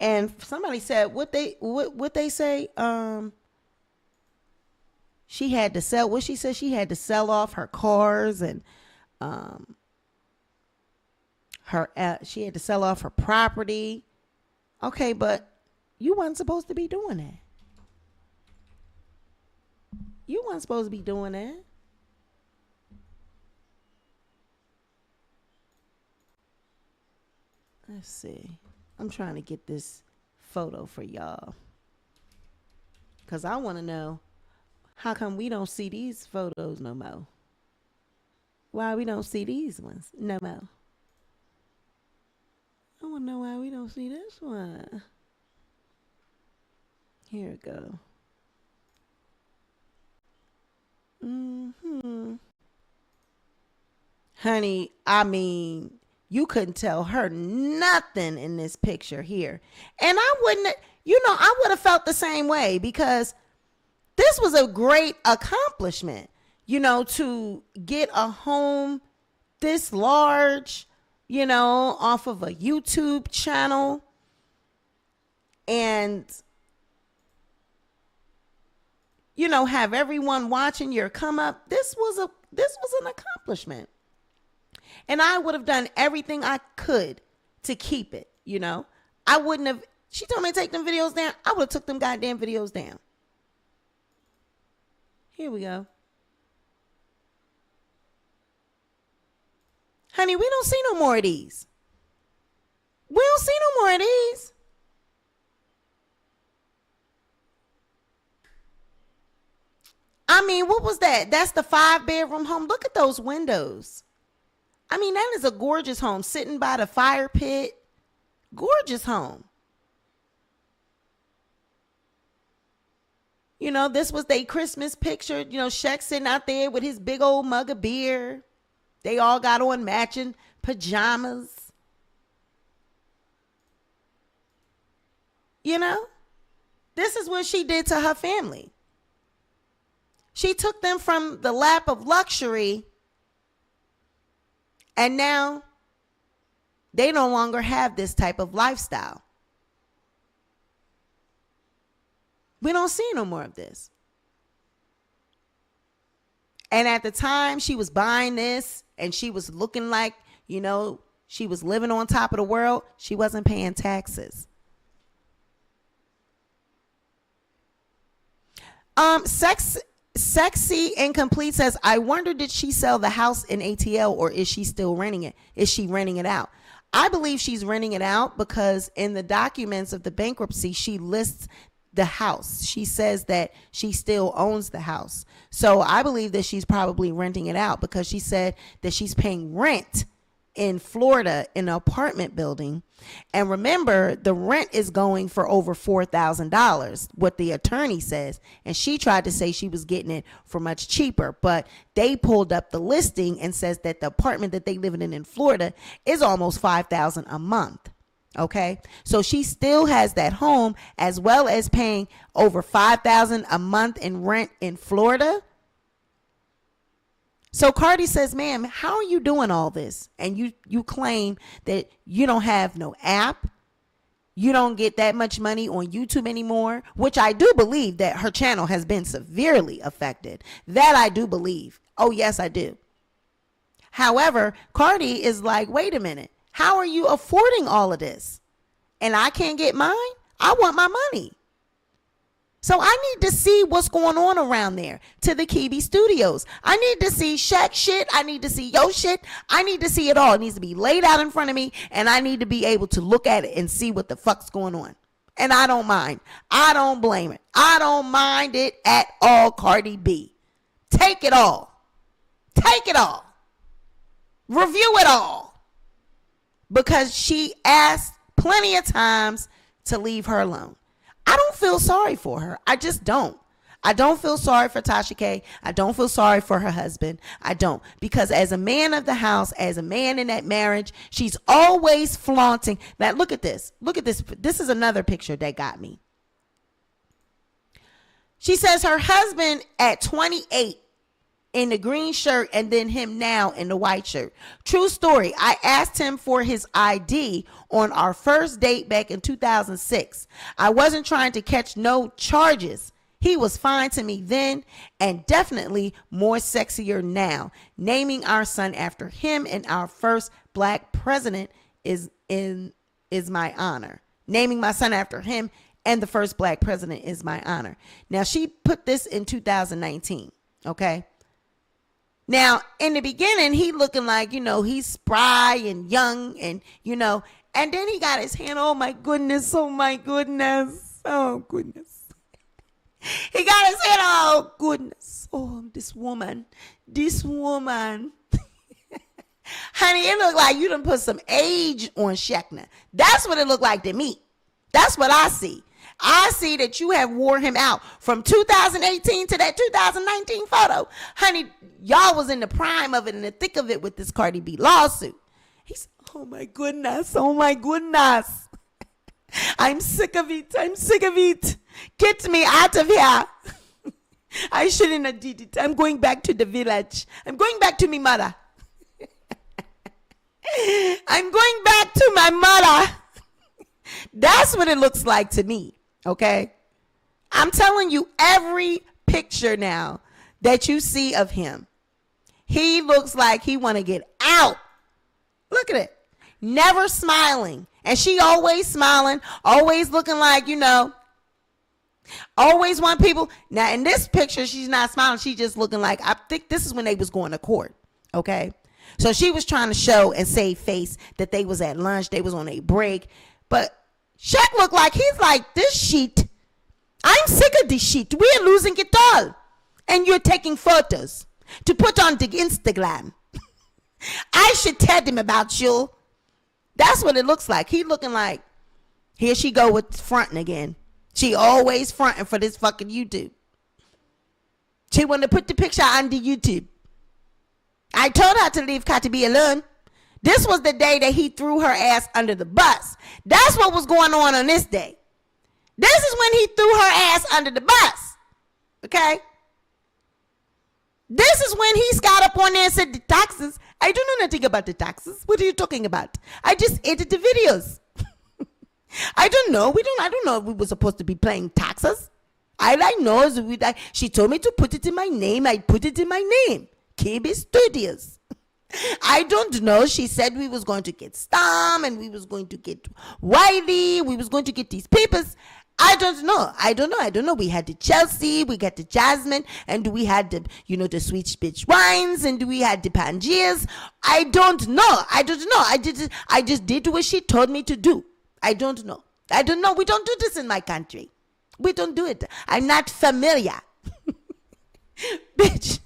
[SPEAKER 1] And somebody said what they say, she had to sell, what she said, she had to sell off her cars and she had to sell off her property. Okay, but you weren't supposed to be doing that. You weren't supposed to be doing that. Let's see. I'm trying to get this photo for y'all. Because I want to know, how come we don't see these photos no more? Why we don't see these ones no more? don't know why we don't see this one. Here we go. Honey, I mean, you couldn't tell her nothing in this picture here. And I wouldn't, I would have felt the same way because this was a great accomplishment, to get a home this large, off of a YouTube channel. And, have everyone watching your come up. This was an accomplishment. And I would have done everything I could to keep it, I wouldn't have, she told me to take them videos down. I would have took them goddamn videos down. Here we go. Honey, we don't see no more of these. We don't see no more of these. I mean, what was that? That's the 5-bedroom home. Look at those windows. I mean, that is a gorgeous home sitting by the fire pit. Gorgeous home. This was their Christmas picture. Shaq sitting out there with his big old mug of beer. They all got on matching pajamas. This is what she did to her family. She took them from the lap of luxury, and now they no longer have this type of lifestyle. We don't see no more of this. And at the time she was buying this and she was looking like, she was living on top of the world, she wasn't paying taxes. Sexy Incomplete says, I wonder, did she sell the house in ATL or is she still renting it? Is she renting it out? I believe she's renting it out because in the documents of the bankruptcy, she lists the house. She says that she still owns the house. So I believe that she's probably renting it out because she said that she's paying rent in Florida in an apartment building. And remember, the rent is going for over $4,000, what the attorney says. And she tried to say she was getting it for much cheaper, but they pulled up the listing and says that the apartment that they live in Florida is almost $5,000 a month. Okay, so she still has that home as well as paying over $5,000 a month in rent in Florida. So Cardi says, ma'am, how are you doing all this? And you claim that you don't have no app. You don't get that much money on YouTube anymore, which I do believe that her channel has been severely affected. That I do believe. Oh, yes, I do. However, Cardi is like, wait a minute. How are you affording all of this? And I can't get mine? I want my money. So I need to see what's going on around there to the Kibi Studios. I need to see Shaq shit. I need to see yo shit. I need to see it all. It needs to be laid out in front of me, and I need to be able to look at it and see what the fuck's going on. And I don't mind. I don't blame it. I don't mind it at all, Cardi B. Take it all. Take it all. Review it all. Because she asked plenty of times to leave her alone. I don't feel sorry for her. I just don't. I don't feel sorry for Tasha K. I don't feel sorry for her husband. I don't. Because as a man of the house, as a man in that marriage, she's always flaunting. Now, look at this. Look at this. This is another picture that got me. She says her husband at 28 in the green shirt and then him now in the white shirt. True story. I asked him for his ID on our first date back in 2006. I wasn't trying to catch no charges. He was fine to me then and definitely more sexier now. Naming our son after him and our first black president is my honor. Naming my son after him and the first black president is my honor. Now she put this in 2019. Okay. Now, in the beginning, he looking like, he's spry and young and, and then he got his hand, oh my goodness, oh my goodness, oh goodness. He got his hand, oh goodness, oh, this woman. Honey, it looked like you done put some age on Shekna. That's what it looked like to me. That's what I see. I see that you have wore him out from 2018 to that 2019 photo. Honey, y'all was in the prime of it, in the thick of it with this Cardi B lawsuit. He's, oh my goodness, oh my goodness. I'm sick of it. I'm sick of it. Get me out of here. I shouldn't have did it. I'm going back to the village. I'm going back to my mother. I'm going back to my mother. That's what it looks like to me. Okay? I'm telling you, every picture now that you see of him, he looks like he want to get out. Look at it. Never smiling. And she always smiling, always looking like, you know, always want people. Now, in this picture, she's not smiling. She's just looking like, I think this is when they was going to court. Okay? So she was trying to show and save face that they was at lunch. They was on a break. But Shaq looked like he's like, this shit. I'm sick of this shit. We're losing it all. And you're taking photos to put on the Instagram. I should tell them about you. That's what it looks like. He looking like, here she go with fronting again. She always fronting for this fucking YouTube. She wanted to put the picture on the YouTube. I told her to leave Cardi B alone. This was the day that he threw her ass under the bus. That's what was going on this day. This is when he threw her ass under the bus. Okay? This is when he got up on there and said the taxes. I don't know nothing about the taxes. What are you talking about? I just edited the videos. I don't know. I don't know if we were supposed to be playing taxes. All I know is she told me to put it in my name. I put it in my name. KB Studios. I don't know. She said we was going to get Storm and we was going to get Wiley. We was going to get these papers. I don't know. We had the Chelsea, we got the Jasmine, and we had the, the sweet bitch wines, and we had the Pangeas. I don't know. I just did what she told me to do. I don't know. We don't do this in my country. We don't do it. I'm not familiar. Bitch.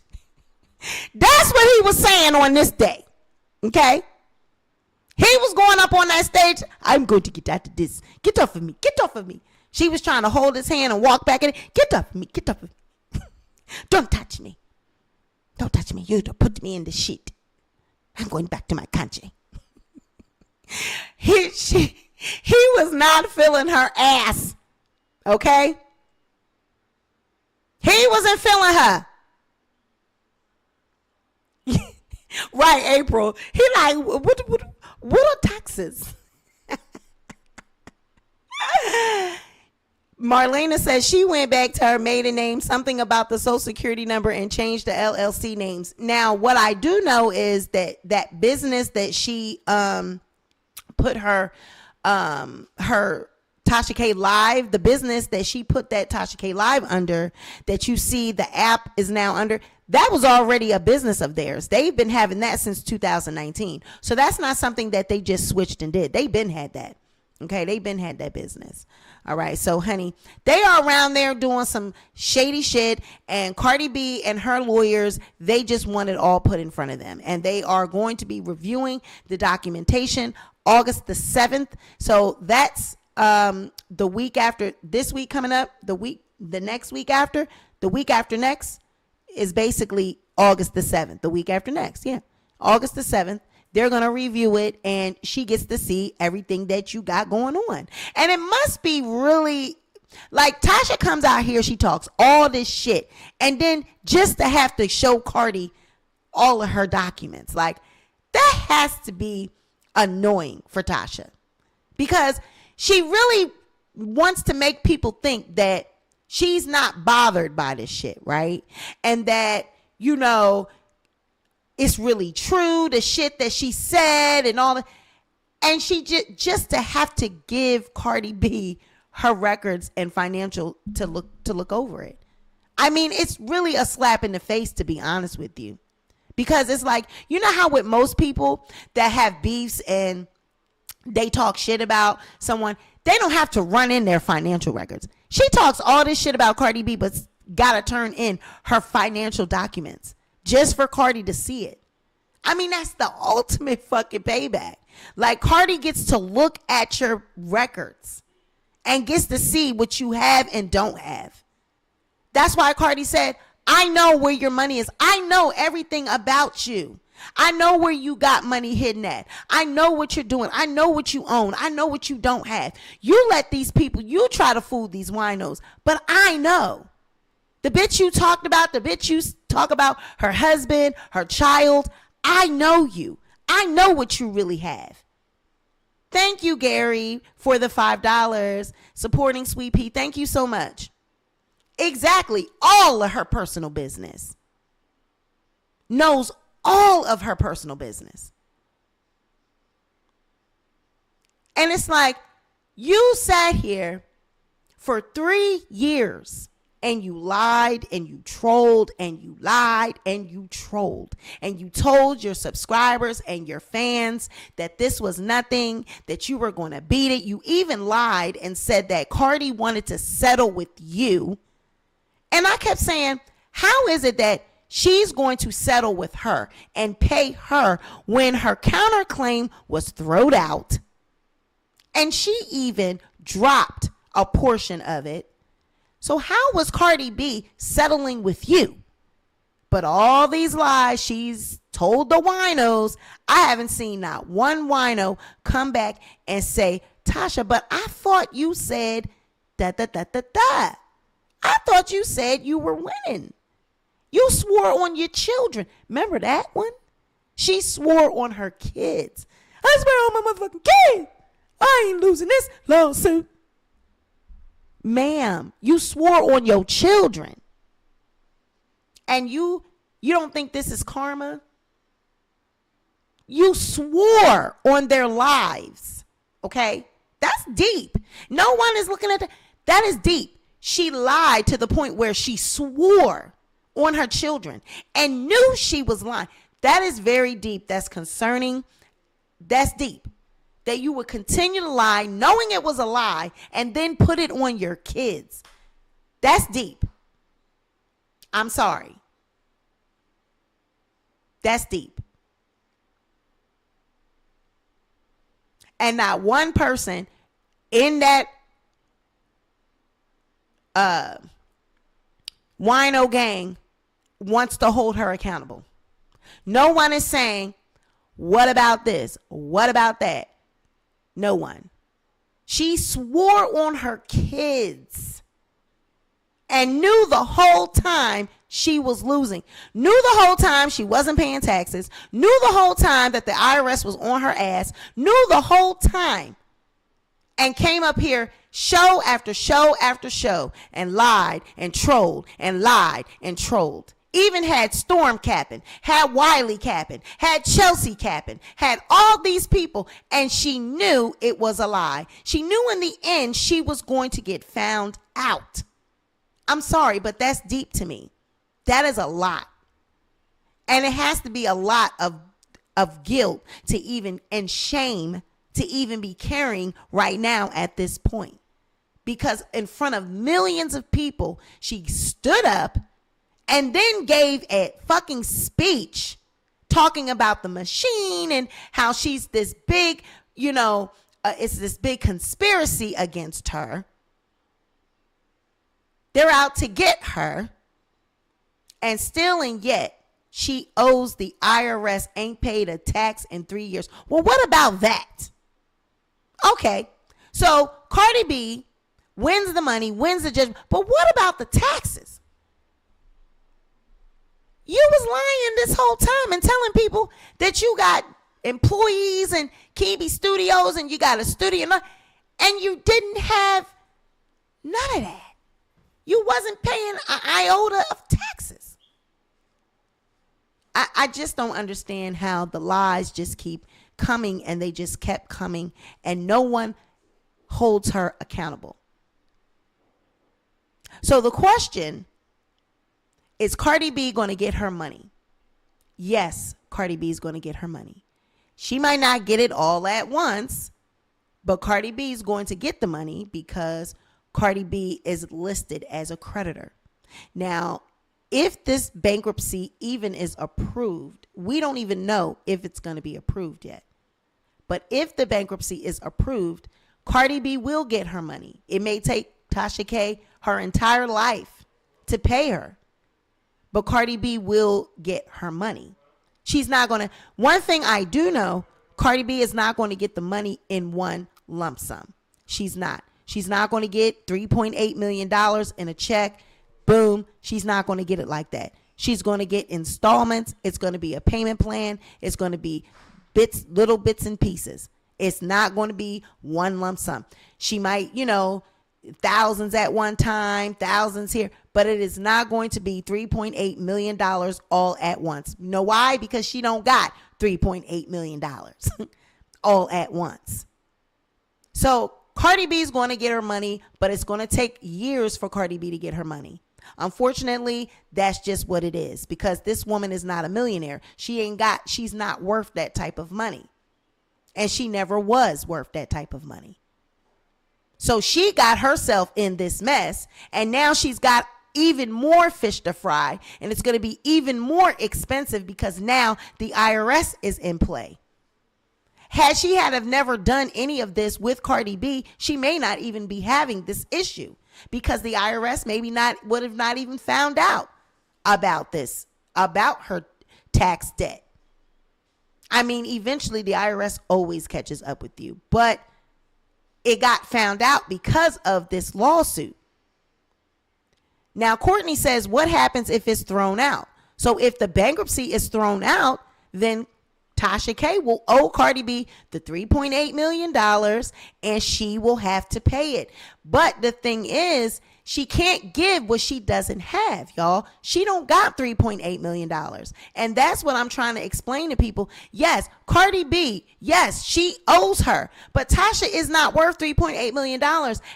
[SPEAKER 1] That's what he was saying on this day. Okay? He was going up on that stage. I'm going to get out of this. Get off of me. Get off of me. She was trying to hold his hand and walk back at it. Get off of me. Get off of me. Don't touch me. Don't touch me. You don't put me in the shit. I'm going back to my country. He was not feeling her ass. Okay? He wasn't feeling her. Right, April. He like, what are taxes? Marlena says she went back to her maiden name, something about the social security number, and changed the LLC names. Now, what I do know is that business that she put her Tasha K Live, the business that she put that Tasha K Live under, that you see the app is now under, that was already a business of theirs. They've been having that since 2019. So that's not something that they just switched and did. They've been had that. Okay, they've been had that business. All right, so honey, they are around there doing some shady shit, and Cardi B and her lawyers, they just want it all put in front of them, and they are going to be reviewing the documentation August the 7th. So that's the week after this week coming up, the next week after, the week after next is basically August the 7th, the week after next. Yeah, August the 7th. They're going to review it, and she gets to see everything that you got going on. And it must be really, like, Tasha comes out here, she talks all this shit, and then just to have to show Cardi all of her documents, like, that has to be annoying for Tasha. Because she really wants to make people think that she's not bothered by this shit, right? And that, it's really true, the shit that she said and all that. And she just to have to give Cardi B her records and financial to look over it. I mean, it's really a slap in the face, to be honest with you. Because it's like, you know how with most people that have beefs and they talk shit about someone, they don't have to run in their financial records. She talks all this shit about Cardi B, but gotta turn in her financial documents just for Cardi to see it. I mean, that's the ultimate fucking payback. Like, Cardi gets to look at your records and gets to see what you have and don't have. That's why Cardi said, I know where your money is. I know everything about you. I know where you got money hidden at. I know what you're doing. I know what you own. I know what you don't have. You let these people, you try to fool these winos, but I know. The bitch you talked about, the bitch you talk about, her husband, her child, I know you. I know what you really have. Thank you, Gary, for the $5 supporting Sweet Pea. Thank you so much. Exactly. All of her personal business. Knows all of her personal business. And it's like, you sat here for 3 years and you lied and you trolled and you lied and you trolled. And you told your subscribers and your fans that this was nothing, that you were going to beat it. You even lied and said that Cardi wanted to settle with you. And I kept saying, how is it that she's going to settle with her and pay her when her counterclaim was thrown out and she even dropped a portion of it? So how was Cardi B settling with you? But all these lies she's told the winos, I haven't seen not one wino come back and say, Tasha, but I thought you said da-da-da-da-da. I thought you said you were winning. You swore on your children. Remember that one? She swore on her kids. I swear on my motherfucking kids. I ain't losing this lawsuit. Ma'am, you swore on your children. And you don't think this is karma? You swore on their lives. Okay? That's deep. No one is looking at that. That is deep. She lied to the point where she swore on her children and knew she was lying. That is very deep. That's concerning. That's deep. That you would continue to lie knowing it was a lie and then put it on your kids. That's deep. I'm sorry. That's deep. And not one person in that wino gang wants to hold her accountable. No one is saying, what about this? What about that? No one. She swore on her kids and knew the whole time she was losing. Knew the whole time she wasn't paying taxes. Knew the whole time that the IRS was on her ass. Knew the whole time. And came up here show after show after show and lied and trolled and lied and trolled. Even had Storm capping, had Wiley capping, had Chelsea capping, had all these people, and she knew it was a lie. She knew in the end she was going to get found out. I'm sorry, but that's deep to me. That is a lot. And it has to be a lot of guilt to even, and shame to even be carrying right now at this point. Because in front of millions of people, she stood up and then gave a fucking speech talking about the machine and how she's this big, it's this big conspiracy against her. They're out to get her. And still and yet, she owes the IRS, ain't paid a tax in 3 years. Well, what about that? Okay, so Cardi B wins the money, wins the judgment. But what about the taxes? You was lying this whole time and telling people that you got employees and Kibi Studios and you got a studio and you didn't have none of that. You wasn't paying an iota of taxes. I just don't understand how the lies just keep coming and they just kept coming and no one holds her accountable. So the question is, Cardi B going to get her money? Yes, Cardi B is going to get her money. She might not get it all at once, but Cardi B is going to get the money because Cardi B is listed as a creditor. Now, if this bankruptcy even is approved, we don't even know if it's going to be approved yet. But if the bankruptcy is approved, Cardi B will get her money. It may take Tasha K her entire life to pay her, but Cardi B will get her money. She's not going to. One thing I do know, Cardi B is not going to get the money in one lump sum. She's not. She's not going to get $3.8 million in a check. Boom. She's not going to get it like that. She's going to get installments. It's going to be a payment plan. It's going to be little bits and pieces. It's not going to be one lump sum. She might, thousands at one time, thousands here, but it is not going to be $3.8 million all at once. You know why? Because she don't got $3.8 million all at once. So Cardi B is going to get her money, but it's going to take years for Cardi B to get her money. Unfortunately, that's just what it is, because this woman is not a millionaire. She's not worth that type of money. And she never was worth that type of money. So she got herself in this mess, and now she's got even more fish to fry, and it's going to be even more expensive because now the IRS is in play. Had she have never done any of this with Cardi B, she may not even be having this issue, because the IRS would have not even found out about this, about her tax debt. I mean, eventually the IRS always catches up with you, but it got found out because of this lawsuit. Now, Courtney says, what happens if it's thrown out? So if the bankruptcy is thrown out, then Tasha K will owe Cardi B the $3.8 million and she will have to pay it. But the thing is, she can't give what she doesn't have, y'all. She don't got $3.8 million. And that's what I'm trying to explain to people. Yes, Cardi B, yes, she owes her. But Tasha is not worth $3.8 million.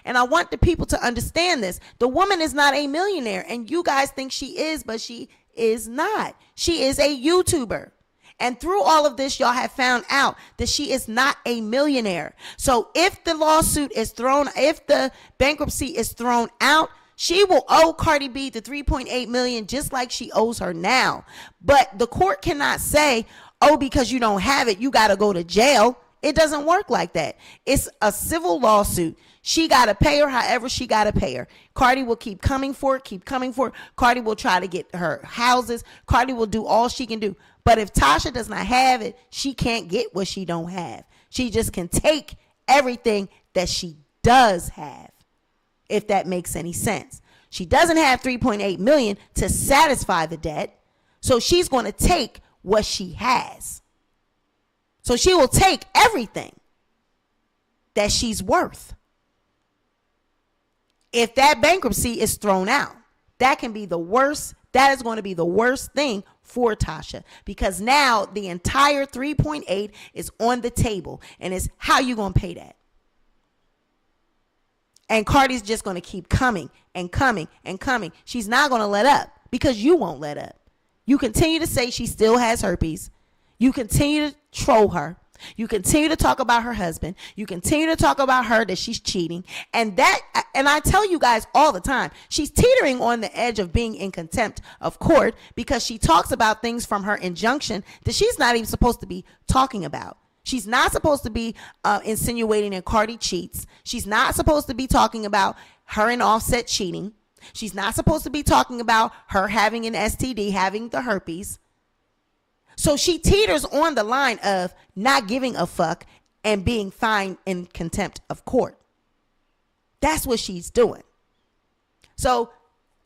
[SPEAKER 1] And I want the people to understand this. The woman is not a millionaire. And you guys think she is, but she is not. She is a YouTuber. And through all of this, y'all have found out that she is not a millionaire. So if the if the bankruptcy is thrown out, she will owe Cardi B the $3.8 million just like she owes her now. But the court cannot say, oh, because you don't have it, you got to go to jail. It doesn't work like that. It's a civil lawsuit. She got to pay her however she got to pay her. Cardi will keep coming for it. Cardi will try to get her houses. Cardi will do all she can do. But if Tasha does not have it, she can't get what she don't have. She just can take everything that she does have, if that makes any sense. She doesn't have $3.8 million to satisfy the debt, so she's going to take what she has. So she will take everything that she's worth. If that bankruptcy is thrown out, that can be the worst. That is going to be the worst thing for Tasha, because now the entire 3.8 is on the table, and it's how you going to pay that. And Cardi's just going to keep coming and coming and coming. She's not going to let up, because you won't let up. You continue to say she still has herpes. You continue to troll her. You continue to talk about her husband. You continue to talk about her, that she's cheating. And I tell you guys all the time, she's teetering on the edge of being in contempt of court, because she talks about things from her injunction that she's not even supposed to be talking about. She's not supposed to be insinuating that Cardi cheats. She's not supposed to be talking about her and Offset cheating. She's not supposed to be talking about her having an STD, having the herpes. So she teeters on the line of not giving a fuck and being fined in contempt of court. That's what she's doing. So,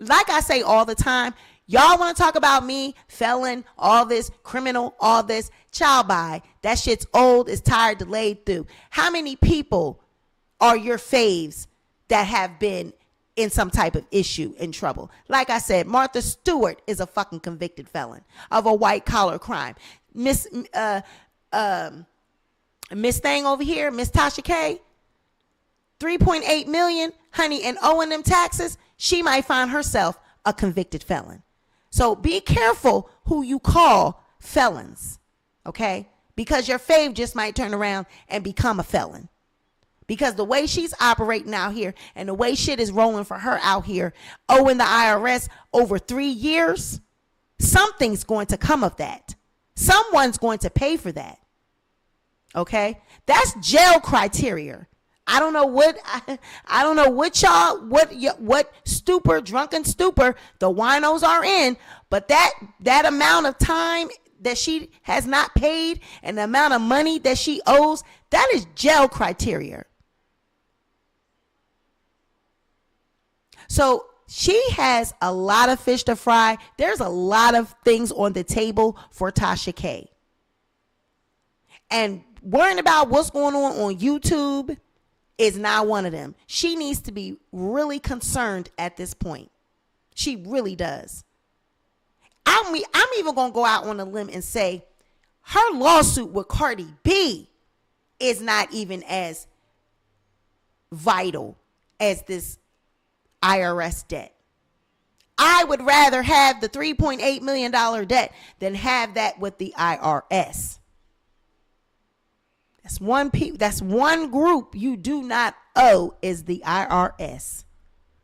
[SPEAKER 1] like I say all the time, y'all want to talk about me, felon, all this, criminal, all this, child by. That shit's old, it's tired, delayed through. How many people are your faves that have been in some type of issue, in trouble? Like I said, Martha Stewart is a fucking convicted felon of a white collar crime. Miss Thing over here, Miss Tasha K, 3.8 million, honey, and owing them taxes, she might find herself a convicted felon. So be careful who you call felons, okay? Because your fave just might turn around and become a felon. Because the way she's operating out here and the way shit is rolling for her out here, owing the IRS over 3 years, something's going to come of that. Someone's going to pay for that. Okay? That's jail criteria. I don't know what y'all what stupor, drunken stupor the winos are in, but that amount of time that she has not paid and the amount of money that she owes, that is jail criteria. So she has a lot of fish to fry. There's a lot of things on the table for Tasha K. And worrying about what's going on YouTube is not one of them. She needs to be really concerned at this point. She really does. I'm even going to go out on a limb and say her lawsuit with Cardi B is not even as vital as this IRS debt. I would rather have the $3.8 million debt than have that with the IRS. That's one group you do not owe is the IRS.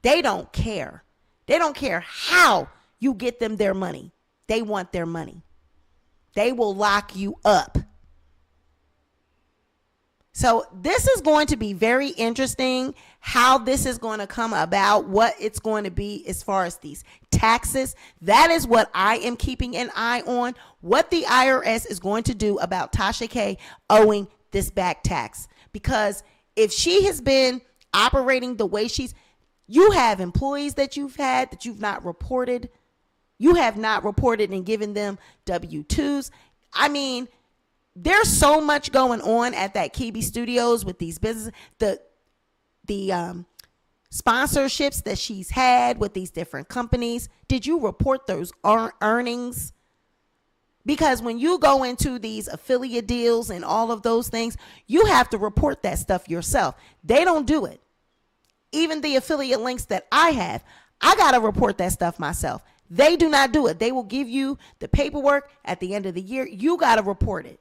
[SPEAKER 1] They don't care. They don't care how you get them their money. They want their money. They will lock you up. So this is going to be very interesting how this is going to come about, what it's going to be as far as these taxes. That is what I am keeping an eye on, what the IRS is going to do about Tasha K owing this back tax. Because if she has been operating the way you have employees that you've had that you've not reported. You have not reported and given them W-2s. I mean, there's so much going on at that Kibi Studios with these businesses, the sponsorships that she's had with these different companies. Did you report those earnings? Because when you go into these affiliate deals and all of those things, you have to report that stuff yourself. They don't do it. Even the affiliate links that I have, I got to report that stuff myself. They do not do it. They will give you the paperwork at the end of the year. You got to report it.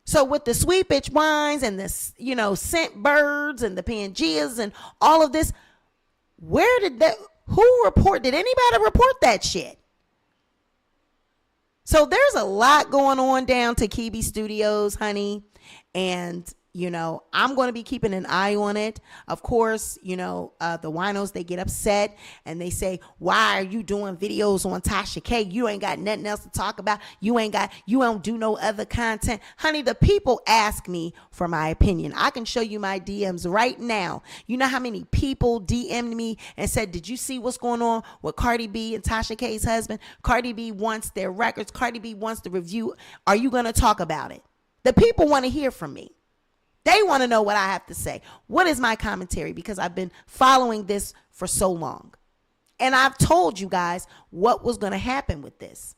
[SPEAKER 1] So with the sweet bitch wines and the, scent birds and the Pangeas and all of this, who did anybody report that shit? So there's a lot going on down to Kibi Studios, honey. And, I'm going to be keeping an eye on it. Of course, the winos, they get upset and they say, why are you doing videos on Tasha K? You ain't got nothing else to talk about. You don't do no other content. Honey, the people ask me for my opinion. I can show you my DMs right now. You know how many people DM'd me and said, did you see what's going on with Cardi B and Tasha K's husband? Cardi B wants their records. Cardi B wants the review. Are you going to talk about it? The people want to hear from me. They want to know what I have to say. What is my commentary? Because I've been following this for so long. And I've told you guys what was going to happen with this.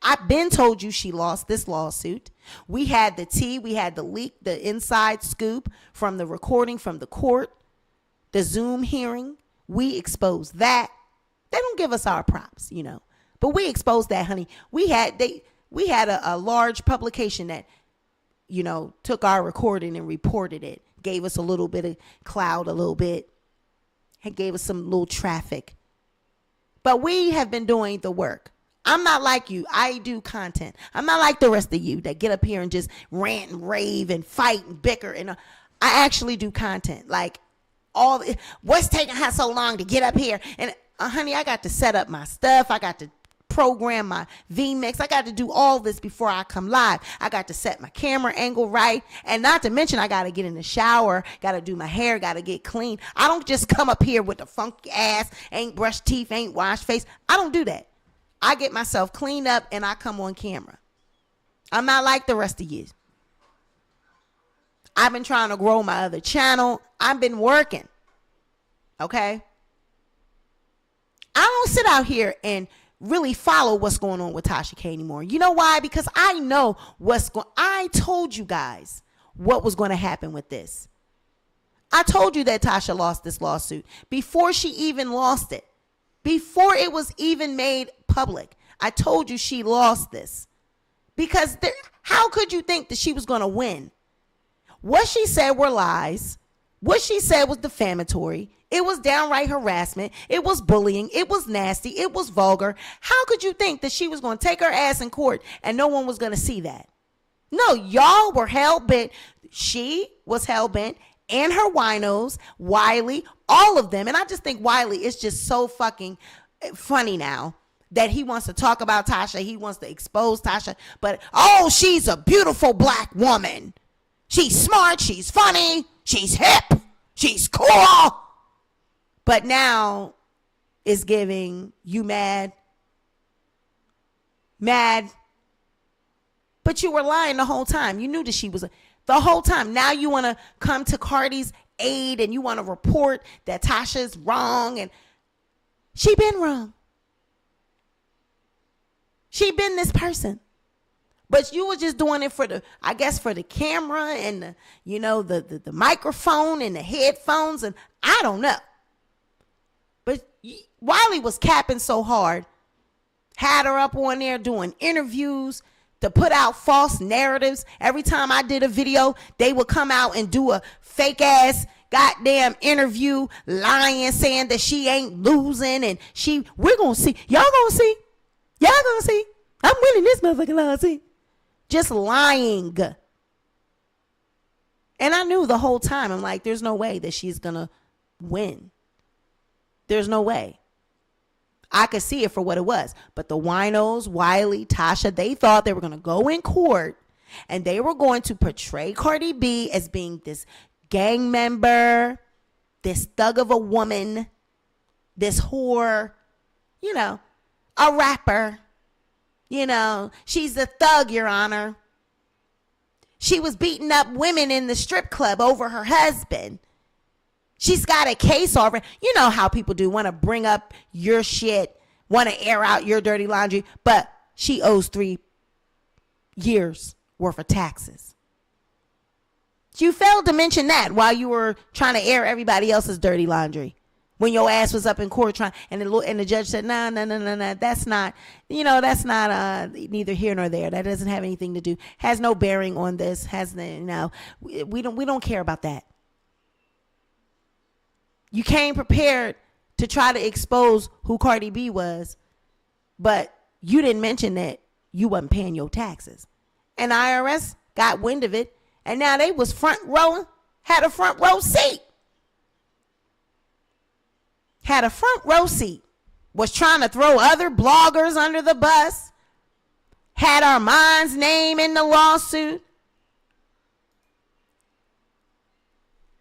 [SPEAKER 1] I've been told you she lost this lawsuit. We had the tea. We had the leak, the inside scoop from the recording from the court, the Zoom hearing. We exposed that. They don't give us our props, But we exposed that, honey. We had a large publication that took our recording and reported it, gave us a little bit of clout, a little bit, and gave us some little traffic. But we have been doing the work. I'm not like you. I do content. I'm not like the rest of you that get up here and just rant and rave and fight and bicker. And I actually do content. Like, what's taking her so long to get up here? And honey, I got to set up my stuff. I got to program my vmix. I got to do all this before I come live. I got to set my camera angle right, and not to mention I got to get in the shower, got to do my hair, got to get clean. I don't just come up here with the funky ass, ain't brushed teeth, ain't washed face. I don't do that. I get myself cleaned up and I come on camera. I'm not like the rest of you. I've been trying to grow my other channel. I've been working. Okay? I don't sit out here and really follow what's going on with Tasha K anymore. You know why? Because I know I told you guys what was going to happen with this. I told you that Tasha lost this lawsuit before she even lost it. Before it was even made public. I told you she lost this. Because how could you think that she was going to win? What she said were lies. What she said was defamatory. It was downright harassment. It was bullying. It was nasty. It was vulgar. How could you think that she was going to take her ass in court and no one was going to see that? No, y'all were hell-bent. She was hell-bent, and her winos, Wiley, all of them. And I just think Wiley is just so fucking funny now that he wants to talk about Tasha. He wants to expose Tasha. But, oh, she's a beautiful black woman. She's smart. She's funny. She's hip. She's cool. But now it's giving you mad. But you were lying the whole time. You knew that she was the whole time. Now you want to come to Cardi's aid and you want to report that Tasha's wrong, and she been wrong. She been this person. But you were just doing it for the, I guess, for the camera and the, you know, the microphone and the headphones, and I don't know. But Wiley was capping so hard, had her up on there doing interviews to put out false narratives. Every time I did a video, they would come out and do a fake ass goddamn interview, lying, saying that she ain't losing, and we're gonna see. Y'all gonna see. I'm winning this motherfucking lawsuit. Just lying. And I knew the whole time, I'm like, there's no way that she's gonna win. There's no way. I could see it for what it was. But the winos, Wiley, Tasha, they thought they were going to go in court and they were going to portray Cardi B as being this gang member, this thug of a woman, this whore, you know, a rapper. You know, she's a thug, Your Honor. She was beating up women in the strip club over her husband. She's got a case already. You know how people do, want to bring up your shit, want to air out your dirty laundry, but she owes 3 years worth of taxes. You failed to mention that while you were trying to air everybody else's dirty laundry. When your ass was up in court trying, and the judge said, no, that's not, neither here nor there. That doesn't have anything to do, has no bearing on this, we don't care about that. You came prepared to try to expose who Cardi B was, but you didn't mention that you wasn't paying your taxes. And IRS got wind of it, and now they was had a front row seat. Was trying to throw other bloggers under the bus, had Armand's name in the lawsuit,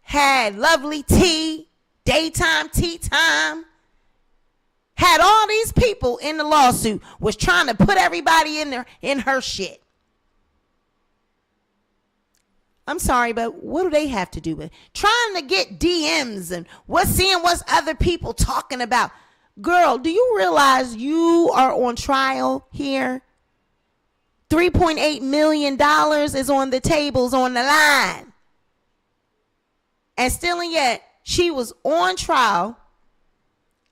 [SPEAKER 1] had Lovely T, Daytime Tea Time, had all these people in the lawsuit, was trying to put everybody in her shit. I'm sorry, but what do they have to do with trying to get DMs and seeing what's other people talking about? Girl, do you realize you are on trial here? $3.8 million is on the tables, on the line. And still and yet, she was on trial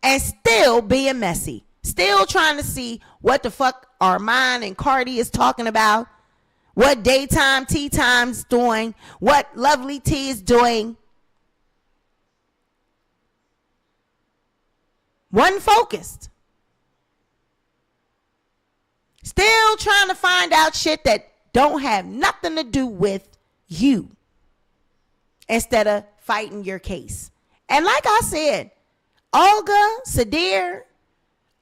[SPEAKER 1] and still being messy. Still trying to see what the fuck Armand and Cardi is talking about. What Daytime Tea Time's doing. What Lovely Tea is doing. Wasn't focused. Still trying to find out shit that don't have nothing to do with you, instead of fighting your case. And like I said, Olga, Sadir,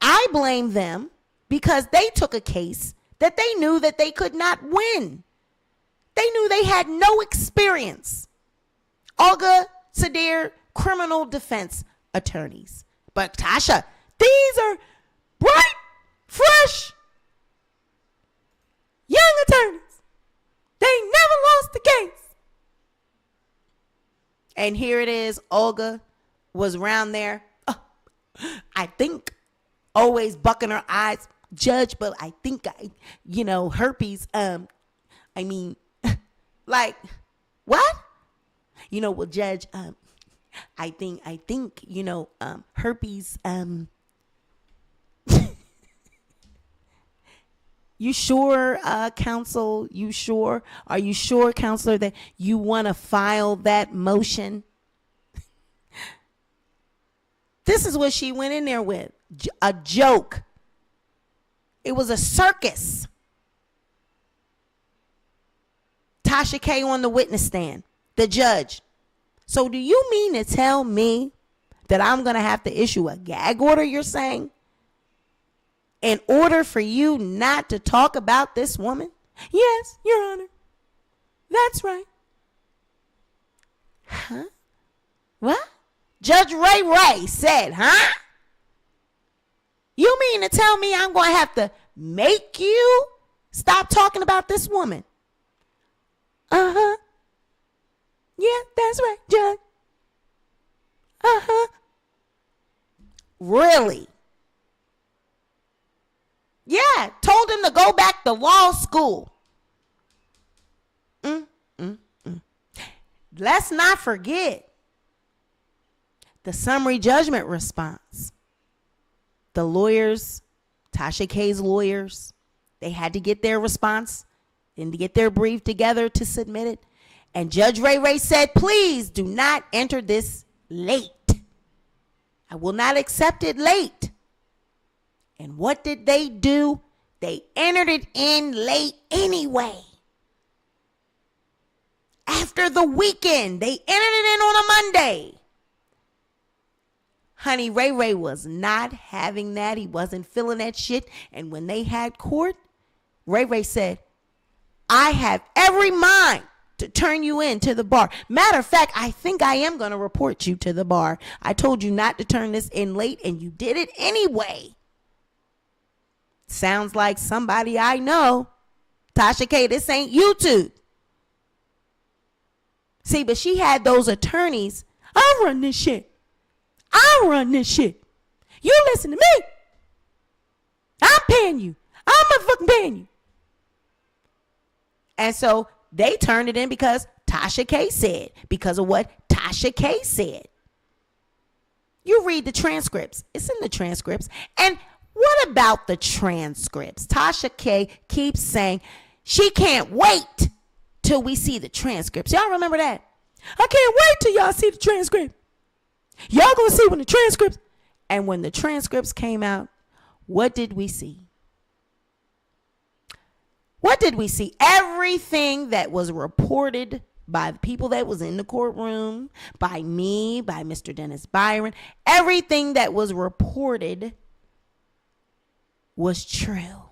[SPEAKER 1] I blame them because they took a case that they knew that they could not win. They knew they had no experience. Olga, Sadir, criminal defense attorneys. But Tasha, these are bright, fresh, young attorneys. They never lost the case. And here it is, Olga was around there, I think, always bucking her eyes, Judge, but I think herpes, like, what? Well, Judge, I think, herpes, you sure, counsel, are you sure, counselor, that you want to file that motion? This is what she went in there with. A joke. It was a circus. Tasha K on the witness stand. The judge. So do you mean to tell me that I'm going to have to issue a gag order, you're saying, in order for you not to talk about this woman? Yes, Your Honor. That's right. Huh? What? Judge Ray said, huh? You mean to tell me I'm going to have to make you stop talking about this woman? Uh-huh. Yeah, that's right, Judge. Uh-huh. Really? Yeah, told him to go back to law school. Let's not forget the summary judgment response. The lawyers, Tasha K's lawyers, they had to get their response and to get their brief together to submit it. And Judge Ray said, please do not enter this late. I will not accept it late. And what did they do? They entered it in late anyway. After the weekend, they entered it in on a Monday. Honey, Ray was not having that. He wasn't feeling that shit. And when they had court, Ray said, I have every mind to turn you in to the bar. Matter of fact, I think I am going to report you to the bar. I told you not to turn this in late, and you did it anyway. Sounds like somebody I know. Tasha K, this ain't YouTube. See, but she had those attorneys. I run this shit. You listen to me. I'm paying you. I'm motherfucking paying you. And so they turned it in because Tasha K said, because of what Tasha K said. You read the transcripts. It's in the transcripts. And what about the transcripts? Tasha K keeps saying she can't wait till we see the transcripts. Y'all remember that? I can't wait till y'all see the transcript. Y'all gonna see when the transcripts. And when the transcripts came out, what did we see? What did we see? Everything that was reported by the people that was in the courtroom, by me, by Mr. Dennis Byron, everything that was reported was true.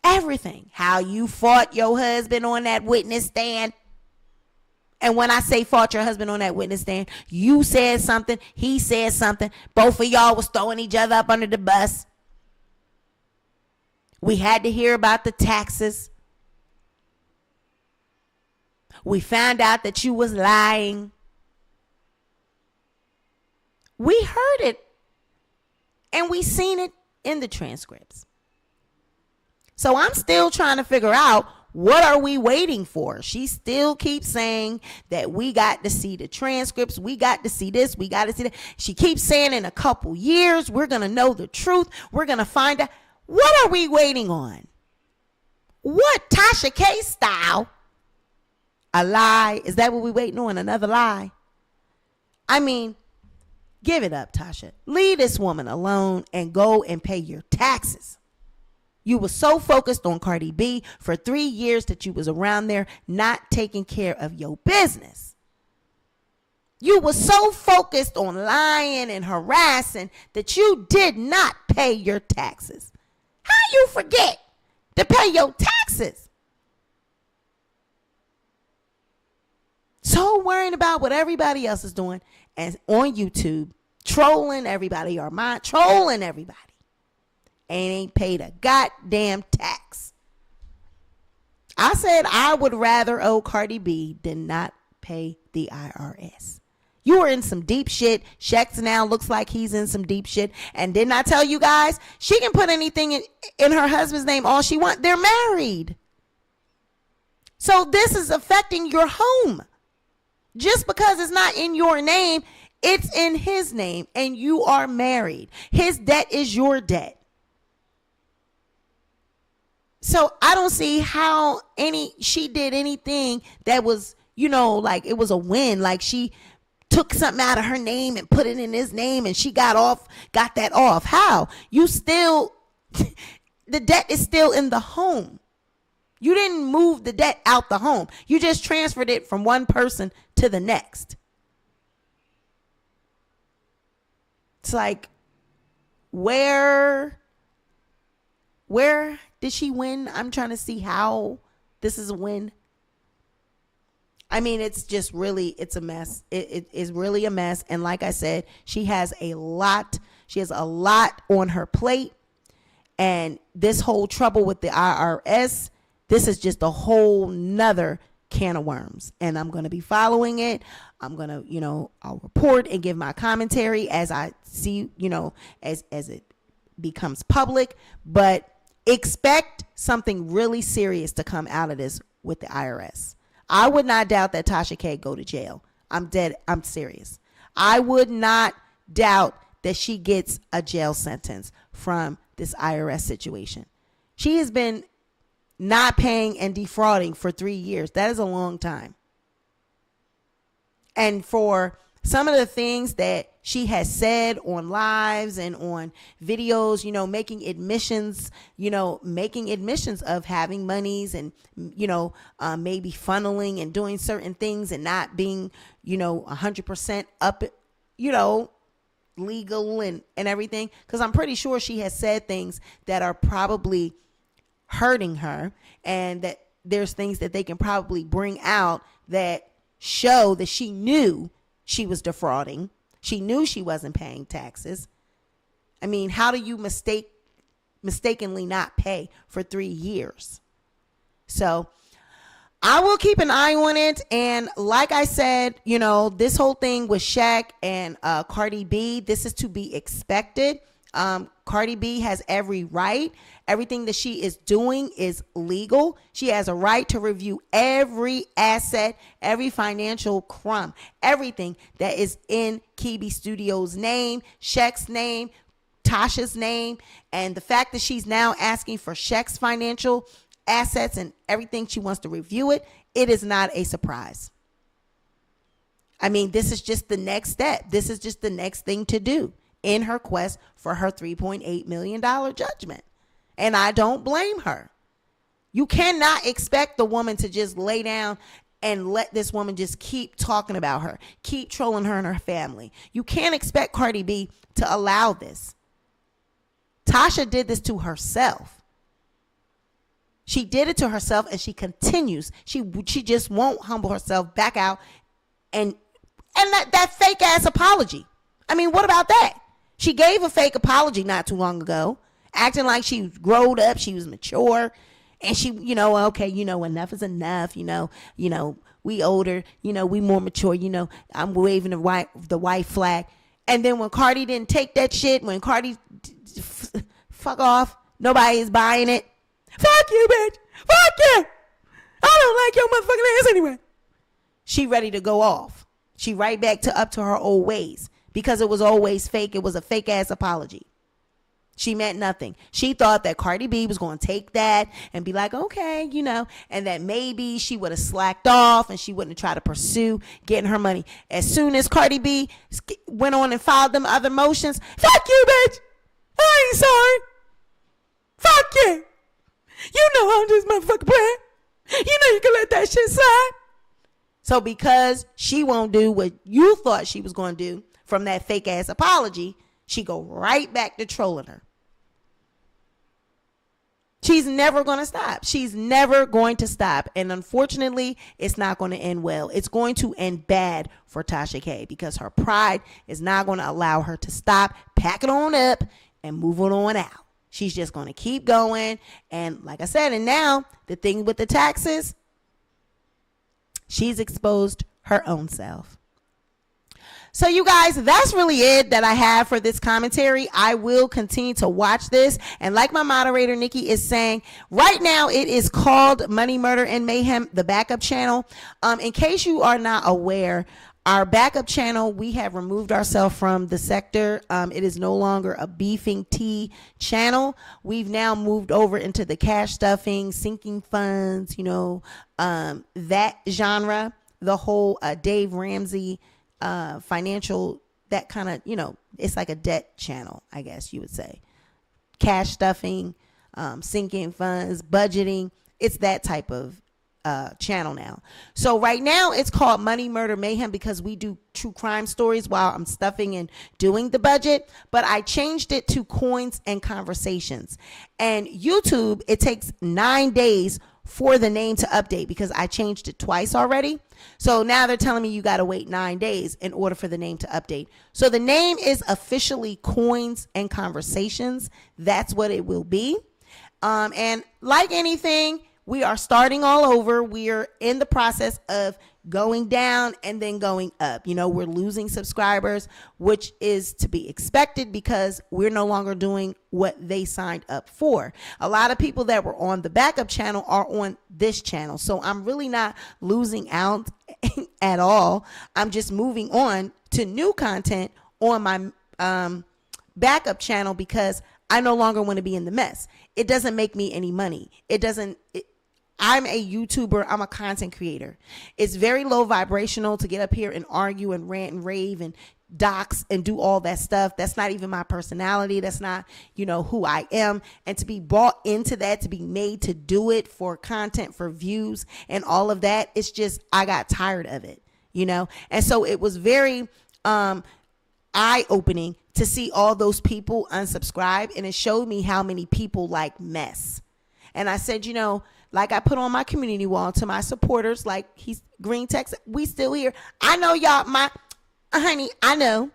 [SPEAKER 1] Everything. How you fought your husband on that witness stand. And when I say fought your husband on that witness stand, you said something, he said something. Both of y'all was throwing each other up under the bus. We had to hear about the taxes. We found out that you was lying. We heard it. And we seen it in the transcripts. So I'm still trying to figure out, what are we waiting for? She still keeps saying that we got to see the transcripts. We got to see this. We got to see that. She keeps saying in a couple years, we're going to know the truth. We're going to find out. What are we waiting on? What, Tasha K style? A lie? Is that what we're waiting on? Another lie? I mean, give it up, Tasha. Leave this woman alone and go and pay your taxes. You were so focused on Cardi B for 3 years that you was around there not taking care of your business. You were so focused on lying and harassing that you did not pay your taxes. How you forget to pay your taxes? So worrying about what everybody else is doing and on YouTube, trolling everybody or trolling everybody. And ain't paid a goddamn tax. I said I would rather owe Cardi B than not pay the IRS. You are in some deep shit. Shex now looks like he's in some deep shit. And didn't I tell you guys, she can put anything in her husband's name all she wants. They're married. So this is affecting your home. Just because it's not in your name, it's in his name. And you are married. His debt is your debt. So I don't see how she did anything that was, like it was a win. Like she took something out of her name and put it in his name and she got that off. How? You still, the debt is still in the home. You didn't move the debt out the home. You just transferred it from one person to the next. It's like, where did she win? I'm trying to see how this is a win. I mean, it's just really, it's a mess. It is really a mess. And like I said, she has a lot on her plate. And this whole trouble with the IRS, this is just a whole nother can of worms. And I'm going to be following it. I'm going to, I'll report and give my commentary as I see, as it becomes public. But expect something really serious to come out of this with the IRS. I would not doubt that Tasha K go to jail. I'm serious. I would not doubt that she gets a jail sentence from this IRS situation. She has been not paying and defrauding for 3 years. That is a long time. And for some of the things that she has said on lives and on videos, making admissions of having monies and, maybe funneling and doing certain things and not being, 100% up, legal and everything. Because I'm pretty sure she has said things that are probably hurting her, and that there's things that they can probably bring out that show that she knew she was defrauding. She knew she wasn't paying taxes. I mean, how do you mistakenly not pay for 3 years? So I will keep an eye on it. And like I said, this whole thing with Shaq and Cardi B, this is to be expected. Cardi B has every right. Everything that she is doing is legal. She has a right to review every asset, every financial crumb, everything that is in Kibi Studios' name, Shaq's name, Tasha's name. And the fact that she's now asking for Shaq's financial assets and everything, she wants to review it. It is not a surprise. I mean, this is just the next step. This is just the next thing to do in her quest for her $3.8 million judgment. And I don't blame her. You cannot expect the woman to just lay down and let this woman just keep talking about her, keep trolling her and her family. You can't expect Cardi B to allow this. Tasha did this to herself. She did it to herself, and she continues. She just won't humble herself back out and that fake ass apology. I mean, what about that? She gave a fake apology not too long ago, acting like she was grown up, she was mature, and she, okay, enough is enough, we older, we more mature, I'm waving the white flag. And then when Cardi didn't take that shit, when Cardi fuck off, nobody is buying it. Fuck you, bitch. Fuck you. I don't like your motherfucking ass anyway. She ready to go off. She right back up to her old ways. Because it was always fake. It was a fake ass apology. She meant nothing. She thought that Cardi B was going to take that and be like, okay, and that maybe she would have slacked off and she wouldn't try to pursue getting her money. As soon as Cardi B went on and filed them other motions, fuck you, bitch. I ain't sorry. Fuck you. I'm just motherfucking playing. You can let that shit slide. So because she won't do what you thought she was going to do from that fake ass apology, she go right back to trolling her. She's never going to stop. She's never going to stop. And unfortunately, it's not going to end well. It's going to end bad for Tasha K, because her pride is not going to allow her to stop, pack it on up, and move it on out. She's just going to keep going. And like I said, and now the thing with the taxes, she's exposed her own self. So you guys, that's really it that I have for this commentary. I will continue to watch this. And like my moderator, Nikki, is saying, right now it is called Money, Murder, and Mayhem, the backup channel. In case you are not aware, our backup channel, we have removed ourselves from the sector. It is no longer a beefing tea channel. We've now moved over into the cash stuffing, sinking funds, that genre, the whole Dave Ramsey financial, that kind of, it's like a debt channel, I guess you would say. Cash stuffing, sinking funds, budgeting. It's that type of channel now. So right now it's called Money, Murder, Mayhem because we do true crime stories while I'm stuffing and doing the budget. But I changed it to Coins and Conversations. And YouTube, it takes 9 days for the name to update because I changed it twice already. So now they're telling me you got to wait 9 days in order for the name to update. So the name is officially Coins and Conversations. That's what it will be. And like anything, we are starting all over. We are in the process of going down and then going up. We're losing subscribers, which is to be expected because we're no longer doing what they signed up for. A lot of people that were on the backup channel are on this channel. So I'm really not losing out at all. I'm just moving on to new content on my backup channel because I no longer want to be in the mess. It doesn't make me any money. I'm a YouTuber. I'm a content creator. It's very low vibrational to get up here and argue and rant and rave and dox and do all that stuff. That's not even my personality. That's not, who I am. And to be bought into that, to be made to do it for content, for views and all of that, it's just, I got tired of it, And so it was very eye-opening to see all those people unsubscribe. And it showed me how many people like mess. And I said, like I put on my community wall to my supporters, like he's Green Texas, we still here. I know y'all, honey, I know,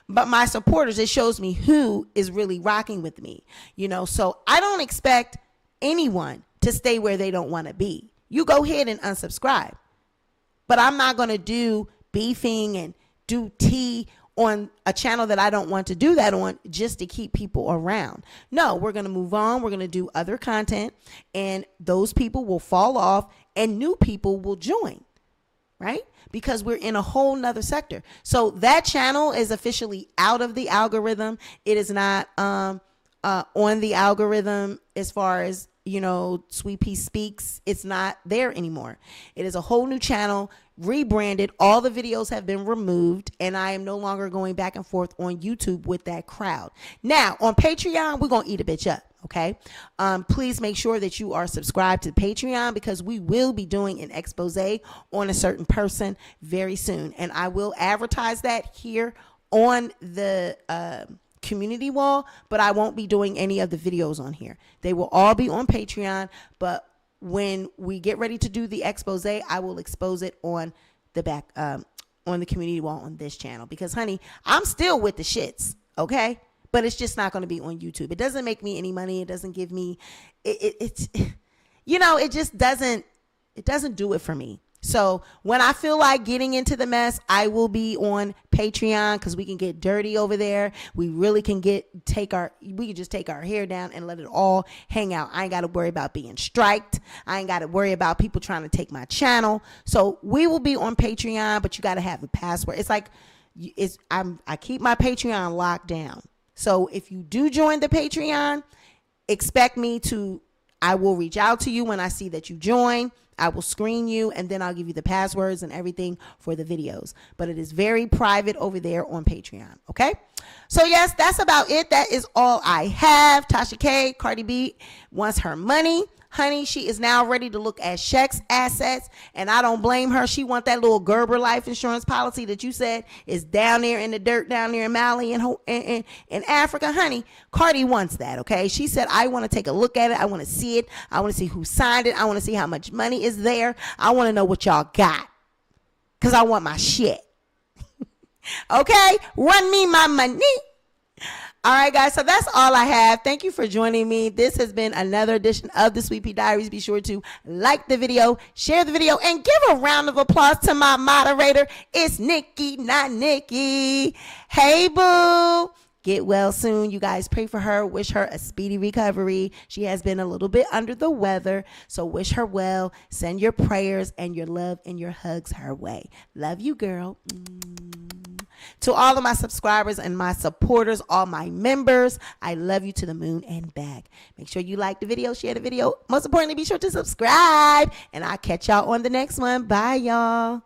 [SPEAKER 1] but my supporters, it shows me who is really rocking with me, so I don't expect anyone to stay where they don't want to be. You go ahead and unsubscribe, but I'm not going to do beefing and do tea on a channel that I don't want to do that on just to keep people around. No, we're going to move on. We're going to do other content and those people will fall off and new people will join, right? Because we're in a whole nother sector. So that channel is officially out of the algorithm. It is not on the algorithm as far as, Sweet Pea Speaks. It's not there anymore. It is a whole new channel, rebranded. All the videos have been removed and I am no longer going back and forth on YouTube with that crowd. Now on Patreon, we're going to eat a bitch up. Okay. Please make sure that you are subscribed to Patreon because we will be doing an expose on a certain person very soon. And I will advertise that here on the, community wall, but I won't be doing any of the videos on here. They will all be on Patreon, but when we get ready to do the expose, I will expose it on the back, on the community wall on this channel because honey, I'm still with the shits. Okay. But it's just not going to be on YouTube. It doesn't make me any money. It doesn't give me, it just doesn't do it for me. So when I feel like getting into the mess, I will be on Patreon because we can get dirty over there. We really can we can just take our hair down and let it all hang out. I ain't got to worry about being striked. I ain't got to worry about people trying to take my channel. So we will be on Patreon, but you got to have the password. It's like, I keep my Patreon locked down. So if you do join the Patreon, expect I will reach out to you when I see that you join. I will screen you and then I'll give you the passwords and everything for the videos. But it is very private over there on Patreon. Okay. So yes, that's about it. That is all I have. Tasha K, Cardi B wants her money. Honey, she is now ready to look at Shaq's assets, and I don't blame her. She want that little Gerber life insurance policy that you said is down there in the dirt, down there in Mali and in Africa. Honey, Cardi wants that, okay? She said, I want to take a look at it. I want to see it. I want to see who signed it. I want to see how much money is there. I want to know what y'all got because I want my shit. Okay? Run me my money. All right, guys, so that's all I have. Thank you for joining me. This has been another edition of the SweetpeaDiaries. Be sure to like the video, share the video, and give a round of applause to my moderator. It's Nikki, not Nikki. Hey, boo. Get well soon. You guys pray for her. Wish her a speedy recovery. She has been a little bit under the weather, so wish her well. Send your prayers and your love and your hugs her way. Love you, girl. To all of my subscribers and my supporters, all my members, I love you to the moon and back. Make sure you like the video, share the video. Most importantly, be sure to subscribe. And I'll catch y'all on the next one. Bye, y'all.